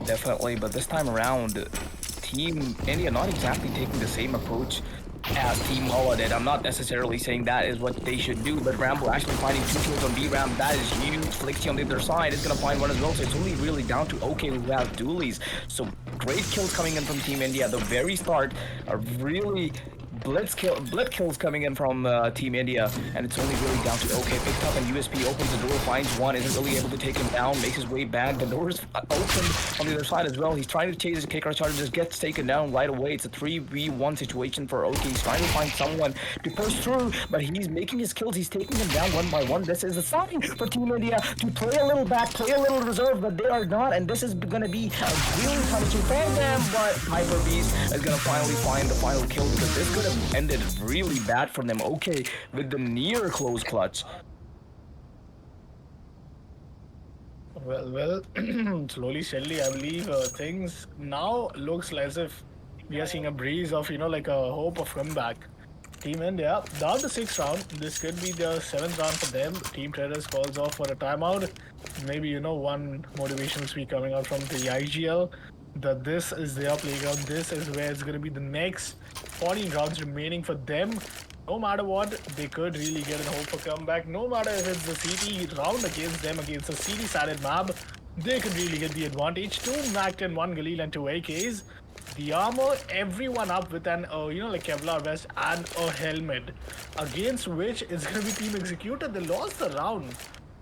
Definitely, but this time around, Team India not exactly taking the same approach as Team Wawa did. I'm not necessarily saying that is what they should do, but Rambo actually finding 2 kills on B-Ram, that is huge. Flixie on the other side is going to find one as well, so it's only really down to OK who has dualies. So great kills coming in from Team India at the very start, are really blitz kills coming in from Team India, and it's only really down to OK. Picked up, and USP opens the door, finds one, isn't really able to take him down, makes his way back. The door is open on the other side as well. He's trying to chase his kicker charge, just gets taken down right away. It's a 3v1 situation for OK. He's trying to find someone to push through, but he's making his kills. He's taking them down one by one. This is a sign for Team India to play a little back, play a little reserve, but they are not, and this is going to be a really punishing for them. But Hyper Beast is going to finally find the final kill, because this could have ended really bad for them. OK with the near close clutch. Well, slowly, steadily, I believe things now looks as if we are seeing a breeze of, you know, like a hope of comeback. Team India down the 6th round. This could be the 7th round for them. Team Terrors calls off for a timeout. Maybe, you know, one motivational speak coming out from the IGL, that this is their playground. This is where it's going to be the next 14 rounds remaining for them. No matter what, they could really get a hope for comeback. No matter if it's the CT round against them, against a CT-sided map, they could really get the advantage. 2 Mac 10, 1 Galil, and 2 AKs. The armor, everyone up with an, you know, like Kevlar vest and a helmet, against which it's going to be Team Executor. They lost the round.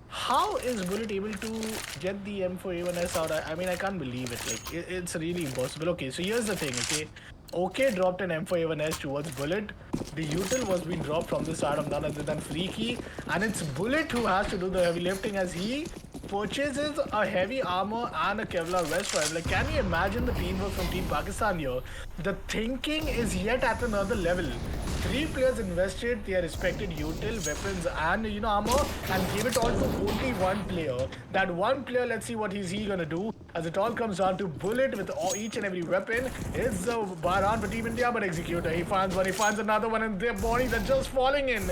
How is Bullet able to get the M4A1S out? I mean, I can't believe it. Like, it's really impossible. Okay, so here's the thing, okay? OK dropped an M4A1S towards Bullet. The util was being dropped from the side of none other than Freaky. And it's Bullet who has to do the heavy lifting, as he purchases a heavy armor and a Kevlar vest for him. Like, can you imagine the teamwork from Team Pakistan here? The thinking is yet at another level. Three players invested their respected util, weapons, and armor, and gave it all to only one player. That one player, let's see what he gonna do. As it all comes down to Bullet with each and every weapon. It's the Baran for Team India, but Executor. He finds one, he finds another one, and their bodies are just falling in.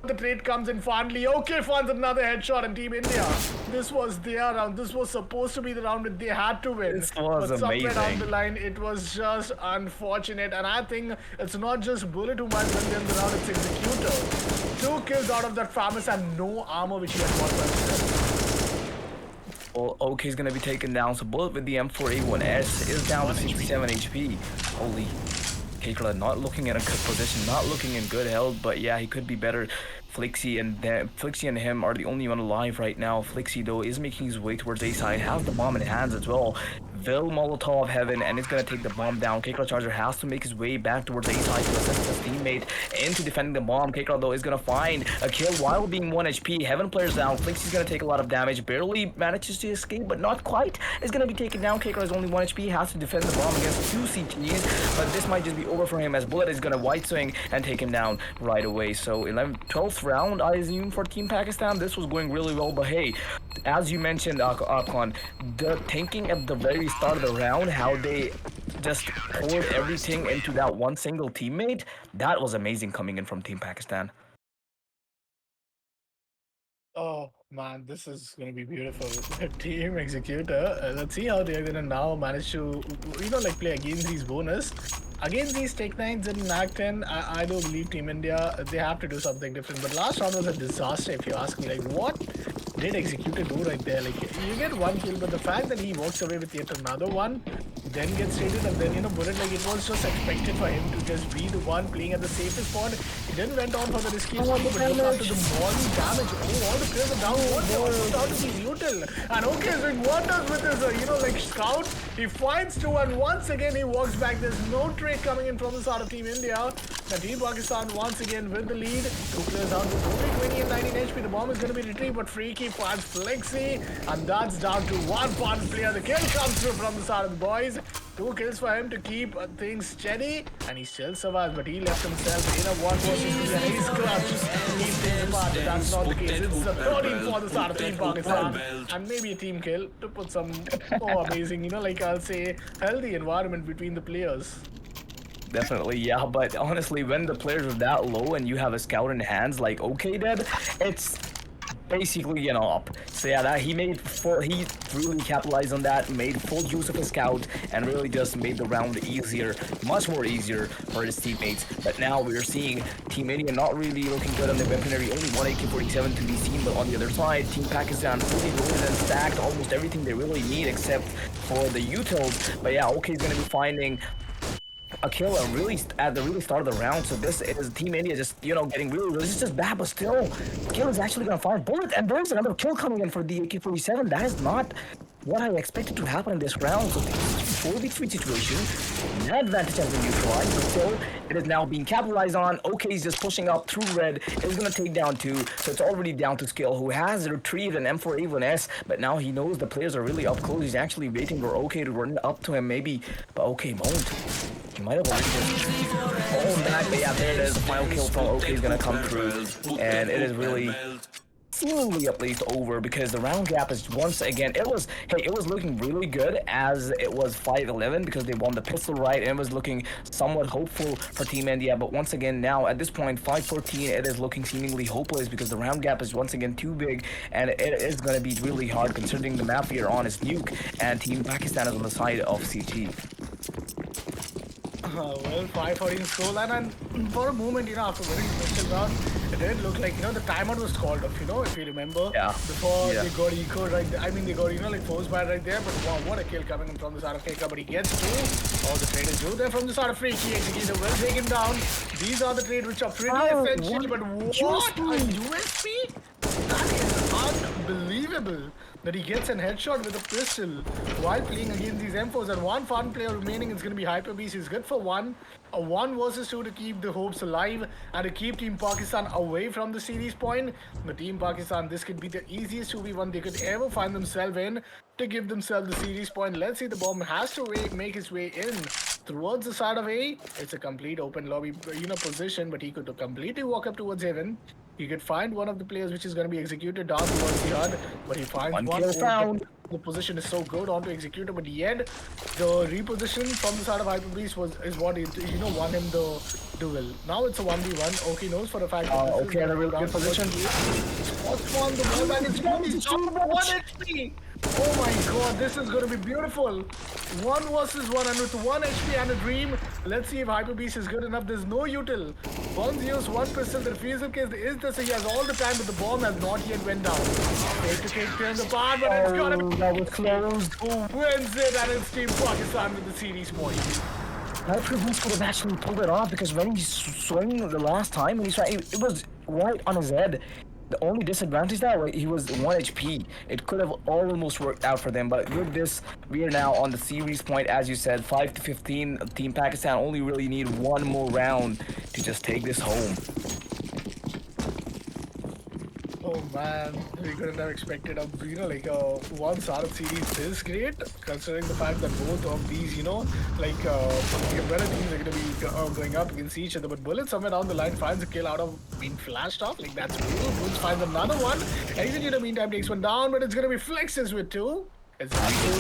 The trade comes in finally. Okay, finds another headshot in Team India. This was their round. This was supposed to be the round that they had to win. This was but somewhere amazing. down the line, it was just unfortunate. And I think it's not just Bullet who might win them the round, it's Executor. 2 kills out of that Famous and no armor which he had bought by himself. Well, OK is going to be taken down. So Bullet with the M4A1S is down to 67 HP. Holy. Kakra not looking in a good position, not looking in good health, but yeah, he could be better. Flixie and him are the only one alive right now. Flixie, though, is making his way towards A side, has the bomb in hands as well. Vil Molotov Heaven, and it's gonna take the bomb down. Kakra Charger has to make his way back towards A side to assist his teammate into defending the bomb. Kakra, though, is gonna find a kill while being 1 HP. Heaven players down. Flixie's gonna take a lot of damage, barely manages to escape, but not quite. Is gonna be taken down. Kakra is only 1 HP, has to defend the bomb against 2 CTs, but this might just be over for him as Bullet is gonna white swing and take him down right away. So 12th round, I assume, for Team Pakistan. This was going really well, but hey, as you mentioned, Akon, the tanking at the very start of the round, how they just poured everything into that one single teammate, that was amazing coming in from Team Pakistan. Oh man, this is gonna be beautiful. Team Executor. Let's see how they're gonna now manage to, like play against these bonus. Against these Tech 9s in Mag 10, I do believe Team India, they have to do something different. But last round was a disaster if you ask me. Like, what did Executor do right there? Like, you get 1 kill, but the fact that he walks away with yet another one, then gets traded, and then, Bullet, like, it was just expected for him to just be the one playing at the safest spot. He then went on for the risky spot, but look after the morning damage. Oh, all the players are down. What down to his util? And OK is doing wonders with his, scout. He finds 2, and once again he walks back. There's no trade coming in from the side of Team India. The Team Pakistan once again with the lead. 2 players down to only 20 and 19 HP. The bomb is going to be retrieved, but Freaky finds Flexi, and that's down to 1 partner player. The kill comes through from the side of the boys. 2 kills for him to keep things steady, and he still survives, but he left himself in a 1 versus 3, and he's clutched to keep things apart. But that's not the case. It's a 13 for the start of Team Pakistan, and maybe a team kill to put some amazing, I'll say, healthy environment between the players. Definitely, yeah, but honestly, when the players are that low and you have a scout in hands like OK did, it's basically, up. So yeah, he really capitalized on that, made full use of his scout, and really just made the round easier, much more easier for his teammates. But now we're seeing Team India not really looking good on the weaponry, only 1 AK-47 to be seen, but on the other side, Team Pakistan fully loaded and stacked almost everything they really need except for the utils. But yeah, OK is going to be finding a kill at the really start of the round. So this is Team India just, getting really resistant just bad, but still, kill is actually going to find Bullet, and there's another kill coming in for the AK-47. That is not what I expected to happen in this round. So this is a 4v3 situation. That advantage has been neutralized, but still, it is now being capitalized on. OK is just pushing up through red. It's going to take down 2, so it's already down to Skill, who has retrieved an M4A1S, but now he knows the players are really up close. He's actually waiting for OK to run up to him, maybe, but OK won't. He might have already just that, but yeah, there it is. The final kill from OK is going to come through, and it is really seemingly at least over, because the round gap is once again, it was looking really good as it was 5-11 because they won the pistol right, and it was looking somewhat hopeful for Team India, but once again now at this point 5-14, it is looking seemingly hopeless because the round gap is once again too big, and it is going to be really hard considering the map we are on is Nuke and Team Pakistan is on the side of CT. Well, 5-14 score, and for a moment, after winning the initial round, it did look like, the timeout was called off, if you remember. Yeah. Before they got eco right there. I mean, they got, force bad right there, but wow, what a kill coming in from the side of Keka, but he gets through. Oh, the trade is due there from the side of Freaky. Executor will take him down. These are the trades which are pretty essential, but what? A USP? That is unbelievable. that he gets a headshot with a pistol while playing against these M4s. And one fun player remaining is going to be Hyperbeast. He's good for one. A 1 versus 2 to keep the hopes alive and to keep Team Pakistan away from the series point. The Team Pakistan, this could be the easiest 2v1 they could ever find themselves in to give themselves the series point. Let's see, the bomb has to make his way in towards the side of A. It's a complete open lobby, position, but he could completely walk up towards Heaven. He could find one of the players which is going to be executed down towards the HUD, but he finds one. Kill found. The position is so good onto executor, but yet the reposition from the side of Hyperbeast is what won him the duel. Now it's a 1v1. Okay knows for a fact. Okay, in a real good position. Spots one, the ball back is 1 HP. Oh my god, this is going to be beautiful. 1 versus 1 and with 1 HP and a dream. Let's see if Hyperbeast is good enough. There's no util. Bonds used 1 pistol. The refusal case is this. He has all the time, but the bomb has not yet went down. Take to take turns apart, but it's got to be. That was closed. Who wins it, and it's Team Pakistan with the series point. Hyperbeast could have actually pulled it off because when he swung the last time and it was right on his head. The only disadvantage that he was 1 HP. It could have almost worked out for them, but with this, we are now on the series point, as you said, 5-15. Team Pakistan only really need one more round to just take this home. Oh man, we couldn't have expected a one Sarat series this great, considering the fact that both of these, better teams are going to be going up against each other. But Bullet somewhere down the line finds a kill out of being flashed off. Like that's cool. Bullet finds another one. Executor meantime takes one down, but it's going to be Flexes with 2. It's 2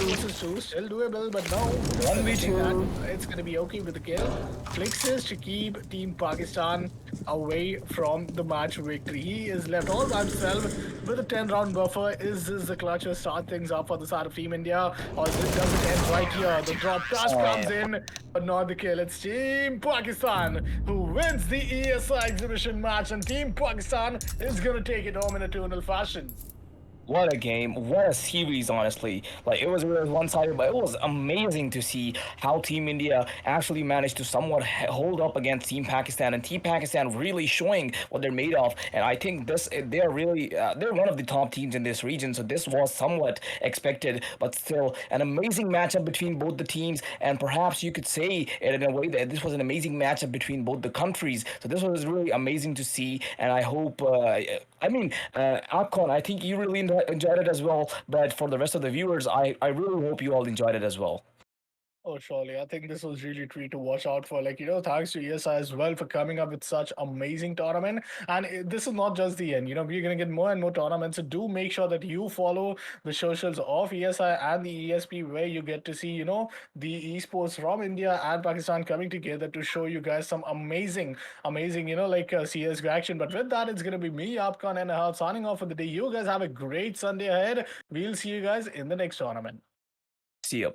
versus 2, still doable, but no. 1v2. It's going to be okay with the kill. Flexes to keep Team Pakistan away from the match victory. He is left all by himself with a 10-round buffer. Is this the clutch to start things up for the side of Team India? Or does it end right here? The drop touch comes in, but not the kill. It's Team Pakistan who wins the ESI exhibition match, and Team Pakistan is going to take it home in a 2-0 fashion. What a game, what a series, honestly. Like, it was really one-sided, but it was amazing to see how Team India actually managed to somewhat hold up against Team Pakistan, and Team Pakistan really showing what they're made of. And I think they're one of the top teams in this region, so this was somewhat expected, but still an amazing matchup between both the teams, and perhaps you could say it in a way that this was an amazing matchup between both the countries. So this was really amazing to see, and I hope, Akon, I think you really enjoyed it as well, but for the rest of the viewers, I really hope you all enjoyed it as well. Oh, surely. I think this was really a treat to watch out for. Thanks to ESI as well for coming up with such amazing tournament. And this is not just the end. We're going to get more and more tournaments. So do make sure that you follow the socials of ESI and the ESP, where you get to see, the esports from India and Pakistan coming together to show you guys some amazing, CS action. But with that, it's going to be me, Yapkan, and Ahad signing off for the day. You guys have a great Sunday ahead. We'll see you guys in the next tournament. See you.